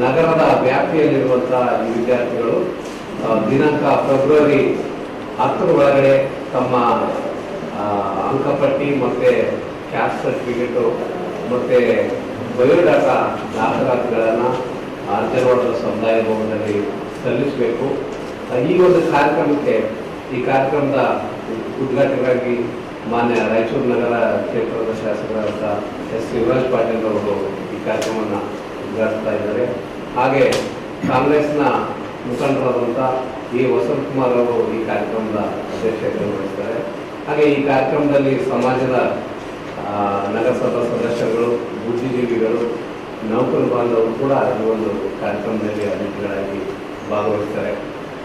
ನಗರದ ವ್ಯಾಪ್ತಿಯಲ್ಲಿರುವಂತಹ ಈ ವಿದ್ಯಾರ್ಥಿಗಳು ದಿನಾಂಕ ಫೆಬ್ರವರಿ 10 ಒಳಗಡೆ ತಮ್ಮ ಅಂಕಪಟ್ಟಿ ಮತ್ತೆ ಕ್ಯಾಸ್ಟ್ ಸರ್ಟಿಫಿಕೇಟು ಮತ್ತೆ ಬಯೋಡಾಟಾ ದಾಖಲಾತಿಗಳನ್ನು ಅರ್ಜನವಾಡದ ಸಮುದಾಯ ಭವನದಲ್ಲಿ ಸಲ್ಲಿಸಬೇಕು. ಈ ಒಂದು ಕಾರ್ಯಕ್ರಮಕ್ಕೆ, ಈ ಕಾರ್ಯಕ್ರಮದ ಉದ್ಘಾಟಕರಾಗಿ ಮಾನ್ಯ ರಾಯಚೂರು ನಗರ ಕ್ಷೇತ್ರದ ಶಾಸಕರಾದ ಎಸ್ ಶಿವರಾಜ್ ಪಾಟೀಲ್ ಅವರು ಈ ಕಾರ್ಯಕ್ರಮವನ್ನು ಉದ್ಘಾಟಿಸ್ತಾ ಇದ್ದಾರೆ. ಹಾಗೆ ಕಾಂಗ್ರೆಸ್ನ ಮುಖಂಡರಾದಂಥ ಎ ವಸಂತ್ ಕುಮಾರ್ ಅವರು ಈ ಕಾರ್ಯಕ್ರಮದ ಅಧ್ಯಕ್ಷತೆ ವಹಿಸ್ತಾರೆ. ಹಾಗೆ ಈ ಕಾರ್ಯಕ್ರಮದಲ್ಲಿ ಸಮಾಜದ ನಗರಸಭಾ ಸದಸ್ಯರುಗಳು, ಬುದ್ಧಿಜೀವಿಗಳು, ನೌಕರ ಬಾಂಧವರು ಕೂಡ ಈ ಒಂದು ಕಾರ್ಯಕ್ರಮದಲ್ಲಿ ಅತಿಥಿಗಳಾಗಿ ಭಾಗವಹಿಸ್ತಾರೆ.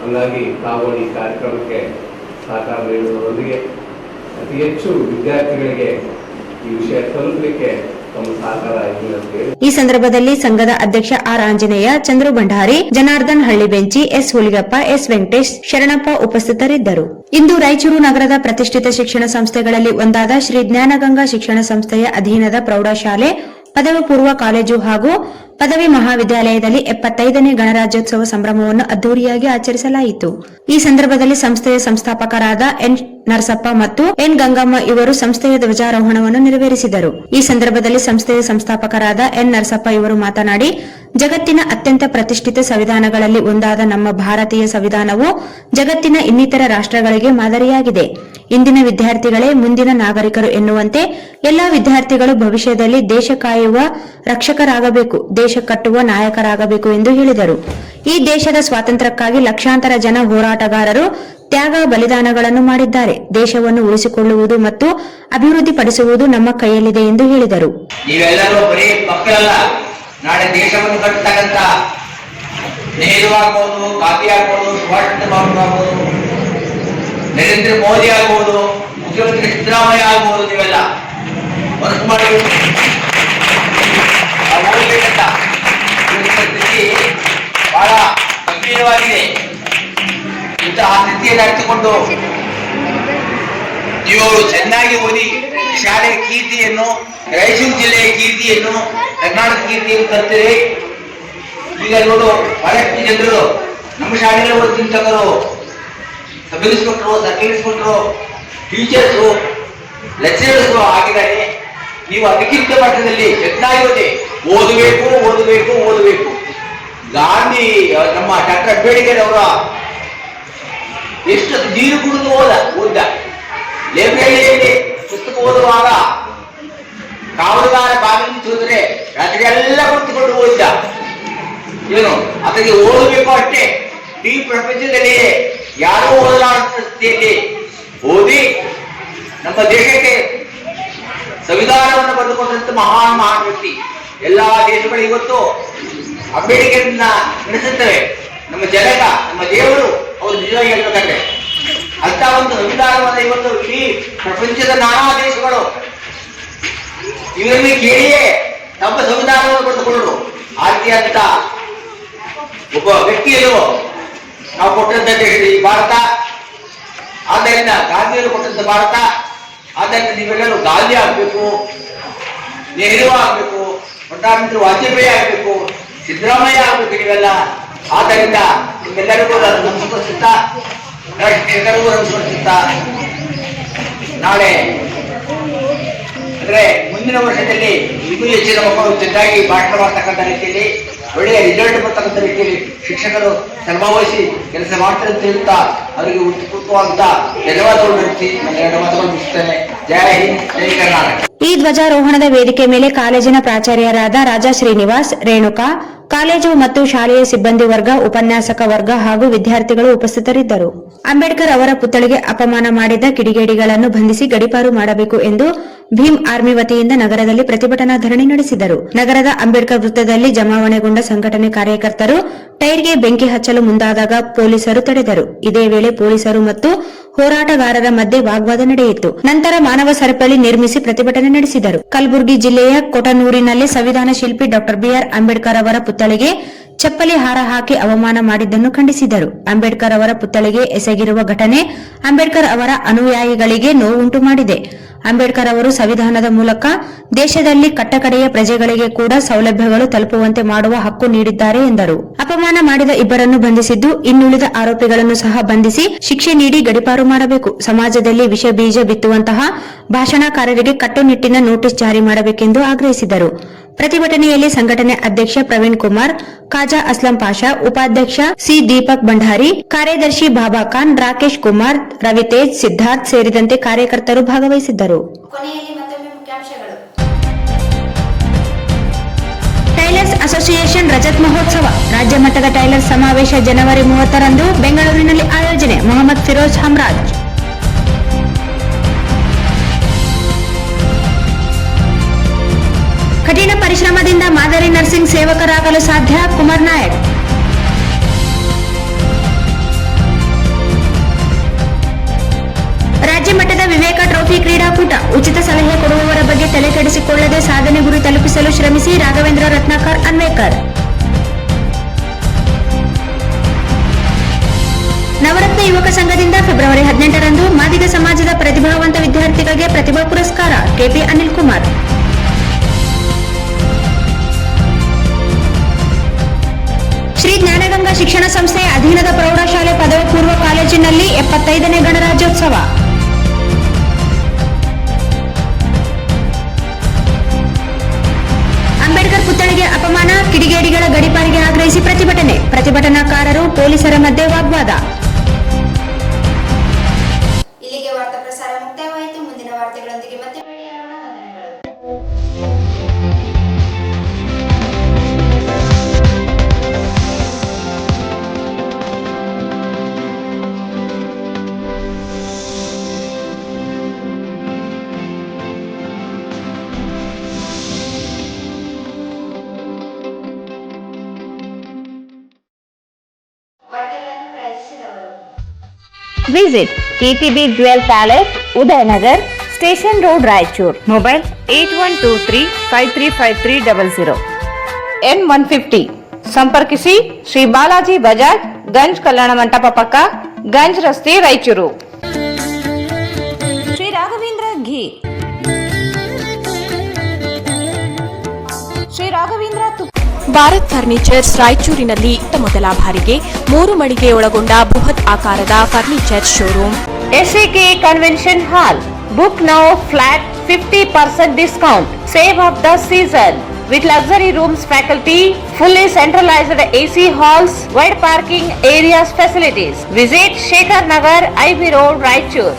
ಹಾಗಾಗಿ ತಾವು ಈ ಕಾರ್ಯಕ್ರಮಕ್ಕೆ ಸಹಕಾರ ನೀಡುವುದರೊಂದಿಗೆ ಅತಿ ಹೆಚ್ಚು ವಿದ್ಯಾರ್ಥಿಗಳಿಗೆ ಈ ವಿಷಯ ತಲುಪಲಿಕ್ಕೆ ತಮ್ಮ ಸಹಕಾರ ಇದೆ. ಈ ಸಂದರ್ಭದಲ್ಲಿ ಸಂಘದ ಅಧ್ಯಕ್ಷ R Anjaneya, Chandru Bhandari, Janardhan Hallibenchi, S Huligappa, S Venkatesh, Sharanappa ಉಪಸ್ಥಿತರಿದ್ದರು. ಇಂದು ರಾಯಚೂರು ನಗರದ ಪ್ರತಿಷ್ಠಿತ ಶಿಕ್ಷಣ ಸಂಸ್ಥೆಗಳಲ್ಲಿ ಒಂದಾದ ಶ್ರೀ ಜ್ಞಾನಗಂಗಾ ಶಿಕ್ಷಣ ಸಂಸ್ಥೆಯ ಅಧೀನದ ಪ್ರೌಢಶಾಲೆ, ಪದವಿ ಪೂರ್ವ ಕಾಲೇಜು ಹಾಗೂ ಪದವಿ ಮಹಾವಿದ್ಯಾಲಯದಲ್ಲಿ 75ನೇ ಗಣರಾಜ್ಯೋತ್ಸವ ಸಂಭ್ರಮವನ್ನು ಅದ್ದೂರಿಯಾಗಿ ಆಚರಿಸಲಾಯಿತು. ಈ ಸಂದರ್ಭದಲ್ಲಿ ಸಂಸ್ಥೆಯ ಸಂಸ್ಥಾಪಕರಾದ ಎನ್ ನರಸಪ್ಪ ಮತ್ತು ಎನ್ ಗಂಗಮ್ಮ ಇವರು ಸಂಸ್ಥೆಯ ಧ್ವಜಾರೋಹಣವನ್ನು ನೆರವೇರಿಸಿದರು. ಈ ಸಂದರ್ಭದಲ್ಲಿ ಸಂಸ್ಥೆಯ ಸಂಸ್ಥಾಪಕರಾದ ಎನ್ ನರಸಪ್ಪ ಇವರು ಮಾತನಾಡಿ, ಜಗತ್ತಿನ ಅತ್ಯಂತ ಪ್ರತಿಷ್ಠಿತ ಸಂವಿಧಾನಗಳಲ್ಲಿ ಒಂದಾದ ನಮ್ಮ ಭಾರತೀಯ ಸಂವಿಧಾನವು ಜಗತ್ತಿನ ಇನ್ನಿತರ ರಾಷ್ಟ್ರಗಳಿಗೆ ಮಾದರಿಯಾಗಿದೆ. ಇಂದಿನ ವಿದ್ಯಾರ್ಥಿಗಳೇ ಮುಂದಿನ ನಾಗರಿಕರು ಎನ್ನುವಂತೆ ಎಲ್ಲಾ ವಿದ್ಯಾರ್ಥಿಗಳು ಭವಿಷ್ಯದಲ್ಲಿ ದೇಶ ಕಾಯುವ ರಕ್ಷಕರಾಗಬೇಕು, ದೇಶ ಕಟ್ಟುವ ನಾಯಕರಾಗಬೇಕು ಎಂದು ಹೇಳಿದರು. ಈ ದೇಶದ ಸ್ವಾತಂತ್ರ್ಯಕ್ಕಾಗಿ ಲಕ್ಷಾಂತರ ಜನ ಹೋರಾಟಗಾರರು ತ್ಯಾಗ ಬಲಿದಾನಗಳನ್ನು ಮಾಡಿದ್ದಾರೆ. ದೇಶವನ್ನು ಉಳಿಸಿಕೊಳ್ಳುವುದು ಮತ್ತು ಅಭಿವೃದ್ಧಿಪಡಿಸುವುದು ನಮ್ಮ ಕೈಯಲ್ಲಿದೆ ಎಂದು ಹೇಳಿದರು. ನೀವೆಲ್ಲರೂ ಬರೀ ಮಕ್ಕಳಲ್ಲ, ನಾಳೆ ದೇಶವನ್ನು ಕಟ್ಟತಕ್ಕಂತ ನೆಹರು ಆಗ್ಬೋದು, ಗಾಂಧಿ ಆಗ್ಬೋದು, ಸುಭಾಷ್ ಚಂದ್ರ ಬೋಸ್ ಆಗ್ಬೋದು, ನರೇಂದ್ರ ಮೋದಿ ಆಗ್ಬೋದು, ಮುಖ್ಯಮಂತ್ರಿ ಸಿದ್ದರಾಮಯ್ಯ ಆಗ್ಬೋದು, ನೀವೆಲ್ಲ ಮನಸ್ಸು ಮಾಡಿ ಓದಬೇಕಂತ ಸ್ಥಿತಿ ಬಹಳ ಗಂಭೀರವಾಗಿದೆ. ಇಂತಹ ಸ್ಥಿತಿಯನ್ನು ಅರಿತುಕೊಂಡು ನೀವು ಚೆನ್ನಾಗಿ ಓದಿ ಶಾಲೆಯ ಕೀರ್ತಿಯನ್ನು, ರಾಯಚೂರು ಜಿಲ್ಲೆಯ ಕೀರ್ತಿಯನ್ನು, ಕರ್ನಾಟಕ ಕೀರ್ತಿಯನ್ನು ತರ್ತೀರಿ. ಈಗ ನೋಡು, ಬಹಳಷ್ಟು ಜನರು ನಮ್ಮ ಶಾಲೆಯಲ್ಲಿ ಓದಿ ಚಿಂತಕರು sub inspector, circle inspector, teachers, lecturers ಆಗಿದ್ದಾರೆ. ನೀವು ಅದಕ್ಕಿಂತ ಮಟ್ಟದಲ್ಲಿ ಚೆನ್ನಾಗಿ ಓದಬೇಕು ಓದಬೇಕು ಓದಬೇಕು. ಗಾಂಧಿ ನಮ್ಮ ಡಾಕ್ಟರ್ ಅಂಬೇಡ್ಕರ್ ಅವರ ಎಷ್ಟು ನೀರು ಕುಡಿದು ಓದ ಲೈಬ್ರರಿಯಲ್ಲಿ ಪುಸ್ತಕ ಓದುವಾಗ ಕಾವಲುಗಾರ ಬಾಗಿಲು ಹೋದರೆ ರಾತ್ರಿ ಎಲ್ಲ ಕುಳಿತುಕೊಂಡು ಓದಿದ. ಏನು ಅದಕ್ಕೆ ಓದಬೇಕು ಅಷ್ಟೇ. ಈ ಪ್ರಪಂಚದಲ್ಲಿ ಯಾರೋ ಓದಲಾರದ ಸ್ಥಿತಿಯಲ್ಲಿ ಓದಿ ನಮ್ಮ ದೇಶಕ್ಕೆ ಸಂವಿಧಾನವನ್ನು ಬರೆದುಕೊಂಡಂತ ಮಹಾನ್ ವ್ಯಕ್ತಿ. ಎಲ್ಲಾ ದೇಶಗಳು ಇವತ್ತು ಅಂಬೇಡ್ಕರ್ನ ನಡೆಸುತ್ತವೆ. ನಮ್ಮ ಜನಕ, ನಮ್ಮ ದೇವರು ಅವರು ನಿಜವಾಗಿ ಹೇಳ್ಬೇಕಾದ್ರೆ ಅಂತ ಒಂದು ಸಂವಿಧಾನವನ್ನು ಇವತ್ತು ಇಡೀ ಪ್ರಪಂಚದ ನಾನಾ ದೇಶಗಳು ಇವರನ್ನು ಕೇಳಿಯೇ ತಮ್ಮ ಸಂವಿಧಾನವನ್ನು ಬರೆದುಕೊಂಡರು. ಆದ್ಯಂತ ಒಬ್ಬ ವ್ಯಕ್ತಿಯನ್ನು ನಾವು ಕೊಟ್ಟಂತ ದೇಶ ಈ ಭಾರತ. ಆದ್ದರಿಂದ ಗಾಂಧಿಯವರು ಕೊಟ್ಟಂತ ಭಾರತ. ಆದ್ದರಿಂದ ನೀವೆಲ್ಲರೂ ಗಾಂಧಿ ಆಗ್ಬೇಕು, ನೆಹರು ಆಗ್ಬೇಕು, ಪ್ರಧಾನಮಂತ್ರಿ ವಾಜಪೇಯಿ ಆಗ್ಬೇಕು, ಸಿದ್ದರಾಮಯ್ಯ ಆಗ್ಬೇಕು ನೀವೆಲ್ಲ. ಆದ್ದರಿಂದ ನಿಮ್ಮೆಲ್ಲರಿಗೂ ನಮಸ್ಕರಿಸುತ್ತಾ, ಎಲ್ಲರಿಗೂ ನಮಸ್ಕರಿಸುತ್ತಾ, ನಾಳೆ ಅಂದ್ರೆ ಮುಂದಿನ ವರ್ಷದಲ್ಲಿ ಇನ್ನೂ ಹೆಚ್ಚಿನ ಮಕ್ಕಳು ಚೆನ್ನಾಗಿ ಭಾಷಣ ಮಾಡ್ತಕ್ಕಂಥ ರೀತಿಯಲ್ಲಿ, ಒಳ್ಳೆಯ ರಿಸಲ್ಟ್ ಬರ್ತಕ್ಕಂಥ ರೀತಿಯಲ್ಲಿ ಶಿಕ್ಷಕರು ಶ್ರಮವಹಿಸಿ ಕೆಲಸ ಮಾಡ್ತಾರೆ ಅಂತ ಹೇಳ್ತಾ ಅವರಿಗೆ ಉತ್ಕೃಷ್ಟವಾದಂತ ಧನ್ಯವಾದಗಳು ನಡೆಸಿ ನನ್ನ ಎರಡು ಮಾತುಗಳು ಮುಗಿಸ್ತೇನೆ. ಜಯ ಹಿಂದ್, ಜೈ ಕರ್ನಾಟಕ. ಈ ಧ್ವಜಾರೋಹಣದ ವೇದಿಕೆ ಮೇಲೆ ಕಾಲೇಜಿನ ಪ್ರಾಚಾರ್ಯರಾದ ರಾಜಾ ಶ್ರೀನಿವಾಸ್, ರೇಣುಕಾ, ಕಾಲೇಜು ಮತ್ತು ಶಾಲೆಯ ಸಿಬ್ಬಂದಿ ವರ್ಗ, ಉಪನ್ಯಾಸಕ ವರ್ಗ ಹಾಗೂ ವಿದ್ಯಾರ್ಥಿಗಳು ಉಪಸ್ಥಿತರಿದ್ದರು. ಅಂಬೇಡ್ಕರ್ ಅವರ ಪುತ್ಥಳಿಗೆ ಅಪಮಾನ ಮಾಡಿದ ಕಿಡಿಗೇಡಿಗಳನ್ನು ಬಂಧಿಸಿ ಗಡೀಪಾರು ಮಾಡಬೇಕು ಎಂದು ಭೀಮ್ ಆರ್ಮಿ ವತಿಯಿಂದ ನಗರದಲ್ಲಿ ಪ್ರತಿಭಟನಾ ಧರಣಿ ನಡೆಸಿದರು. ನಗರದ ಅಂಬೇಡ್ಕರ್ ವೃತ್ತದಲ್ಲಿ ಜಮಾವಣೆಗೊಂಡ ಸಂಘಟನೆ ಕಾರ್ಯಕರ್ತರು ಟೈರ್ಗೆ ಬೆಂಕಿ ಹಚ್ಚಲು ಮುಂದಾದಾಗ ಪೊಲೀಸರು ತಡೆದರು. ಇದೇ ವೇಳೆ ಪೊಲೀಸರು ಮತ್ತು ಹೋರಾಟಗಾರರ ಮಧ್ಯೆ ವಾಗ್ವಾದ ನಡೆಯಿತು. ನಂತರ ಮಾನವ ಸರಪಳಿ ನಿರ್ಮಿಸಿ ಪ್ರತಿಭಟನೆ ನಡೆಸಿದರು. ಕಲಬುರಗಿ ಜಿಲ್ಲೆಯ ಕೊಟನೂರಿನಲ್ಲಿ ಸಂವಿಧಾನ ಶಿಲ್ಪಿ ಡಾ ಬಿಆರ್ ಅಂಬೇಡ್ಕರ್ ಅವರ ಪುತ್ಥಳಿಗೆ ಚಪ್ಪಲಿ ಹಾರ ಹಾಕಿ ಅವಮಾನ ಮಾಡಿದ್ದನ್ನು ಖಂಡಿಸಿದರು. ಅಂಬೇಡ್ಕರ್ ಅವರ ಪುತ್ಥಳಿಗೆ ಎಸಗಿರುವ ಘಟನೆ ಅಂಬೇಡ್ಕರ್ ಅವರ ಅನುಯಾಯಿಗಳಿಗೆ ನೋವುಂಟು ಮಾಡಿದೆ. ಅಂಬೇಡ್ಕರ್ ಅವರು ಸಂವಿಧಾನದ ಮೂಲಕ ದೇಶದಲ್ಲಿ ಕಟ್ಟಕಡೆಯ ಪ್ರಜೆಗಳಿಗೆ ಕೂಡ ಸೌಲಭ್ಯಗಳು ತಲುಪುವಂತೆ ಮಾಡುವ ಹಕ್ಕು ನೀಡಿದ್ದಾರೆ ಎಂದರು. ಅಪಮಾನ ಮಾಡಿದ ಇಬ್ಬರನ್ನು ಬಂಧಿಸಿದ್ದು, ಇನ್ನುಳಿದ ಆರೋಪಿಗಳನ್ನು ಸಹ ಬಂಧಿಸಿ ಶಿಕ್ಷೆ ನೀಡಿ ಗಡೀಪಾರು ಮಾಡಬೇಕು. ಸಮಾಜದಲ್ಲಿ ವಿಷ ಬೀಜ ಬಿತ್ತುವಂತಹ ಭಾಷಣಕಾರರಿಗೆ ಕಟ್ಟುನಿಟ್ಟಿನ ನೋಟಿಸ್ ಜಾರಿ ಮಾಡಬೇಕೆಂದು ಆಗ್ರಹಿಸಿದರು. ಪ್ರತಿಭಟನೆಯಲ್ಲಿ ಸಂಘಟನೆ ಅಧ್ಯಕ್ಷ ಪ್ರವೀಣ್ ಕುಮಾರ್, ಖಾಜಾ ಅಸ್ಲಂ ಪಾಷಾ, ಉಪಾಧ್ಯಕ್ಷ ಸಿ ದೀಪಕ್ ಭಂಡಾರಿ, ಕಾರ್ಯದರ್ಶಿ ಬಾಬಾ ಖಾನ್, ರಾಕೇಶ್ ಕುಮಾರ್, ರವಿತೇಜ್, ಸಿದ್ಧಾರ್ಥ್ ಸೇರಿದಂತೆ ಕಾರ್ಯಕರ್ತರು ಭಾಗವಹಿಸಿದ್ದರು. ಕೊನೆಯಲ್ಲಿ ಮತ್ತೊಮ್ಮೆ ಮುಖ್ಯಾಂಶಗಳು. ಟೈಲರ್ಸ್ ಅಸೋಸಿಯೇಷನ್ ರಜತ್ ಮಹೋತ್ಸವ, ರಾಜ್ಯ ಮಟ್ಟದ ಟೈಲರ್ಸ್ ಸಮಾವೇಶ ಜನವರಿ 30ರಂದು ಬೆಂಗಳೂರಿನಲ್ಲಿ ಆಯೋಜನೆ. ಮೊಹಮ್ಮದ್ ಫಿರೋಜ್ ಹಮ್ರಾಜ್. ಕಠಿಣ ಪರಿಶ್ರಮದಿಂದ ಮಾದರಿ ನರ್ಸಿಂಗ್ ಸೇವಕರಾಗಲು ಸಾಧ್ಯ. ಕುಮಾರ್ ನಾಯಕ್. ರಾಜ್ಯ ಮಟ್ಟದ ವಿವೇಕ ಟ್ರೋಫಿ ಕ್ರೀಡಾಕೂಟ, ಉಚಿತ ಸಲಹೆ ಕೊಡುವವರ ಬಗ್ಗೆ ತಲೆ ಕೆಡಿಸಿಕೊಳ್ಳದೆ ಸಾಧನೆ ಗುರಿ ತಲುಪಿಸಲು ಶ್ರಮಿಸಿ. ರಾಘವೇಂದ್ರ ರತ್ನಾಕರ್ ಅನ್ವೇಕರ್. ನವರತ್ನ ಯುವಕ ಸಂಘದಿಂದ ಫೆಬ್ರವರಿ 18ರಂದು ಮಾದಿಗ ಸಮಾಜದ ಪ್ರತಿಭಾವಂತ ವಿದ್ಯಾರ್ಥಿಗಳಿಗೆ ಪ್ರತಿಭಾ ಪುರಸ್ಕಾರ. ಕೆಪಿ ಅನಿಲ್ ಕುಮಾರ್. ಶ್ರೀ ಜ್ಞಾನಗಂಗಾ ಶಿಕ್ಷಣ ಸಂಸ್ಥೆಯ ಅಧೀನದ ಪ್ರೌಢಶಾಲೆ ಪದವಿ ಪೂರ್ವ ಕಾಲೇಜಿನಲ್ಲಿ 75ನೇ ಗಣರಾಜ್ಯೋತ್ಸವ. ಅಂಬೇಡ್ಕರ್ ಪುತ್ಥಳಿಗೆ ಅಪಮಾನ, ಕಿಡಿಗೇಡಿಗಳ ಗಡೀಪಾರಿಗೆ ಆಗ್ರಹಿಸಿ ಪ್ರತಿಭಟನೆ. ಪ್ರತಿಭಟನಾಕಾರರು ಪೊಲೀಸರ ಮಧ್ಯೆ ವಾಗ್ವಾದ. ಇಲ್ಲಿಗೆ ವಾರ್ತಾ ಪ್ರಸಾರ ಮುಕ್ತಾಯವಾಯಿತು. ಮುಂದಿನ ವಾರ್ತೆಗಳೊಂದಿಗೆ ಮತ್ತೆ ಭೇಟಿಯಾಗೋಣ. ವಂದನೆಗಳು. Visit TTB Jewel Palace, Udayanagar, Station Road, Raichur. Mobile 8123535300. N150. ಸಂಪರ್ಕಿಸಿ ಶ್ರೀ ಬಾಲಾಜಿ ಬಜಾಜ್, ಗಂಜ್ ಕಲ್ಯಾಣ ಮಂಟಪ ಪಕ್ಕ, ಗಂಜ್ ರಸ್ತೆ, ರಾಯಚೂರು. ಶ್ರೀ ರಾಘವೇಂದ್ರ ಘೀ, ಶ್ರೀ ರಾಘವೇಂದ್ರ ತುಪ್ಪ, ಭಾರತ್ ಫರ್ನಿಚರ್ಸ್ ರಾಯಚೂರಿನಲ್ಲಿ ಇತ್ತ ಮೊದಲ ಬಾರಿಗೆ 3 ಮಳಿಗೆ ಒಳಗೊಂಡ ಬೃಹತ್ ಆಕಾರದ furniture showroom. SAK Convention Hall. Book now flat 50% discount. Save of the season. With luxury rooms, faculty, fully centralized AC halls, wide parking areas facilities. Visit Shekhar Nagar, IB Road, Raichur.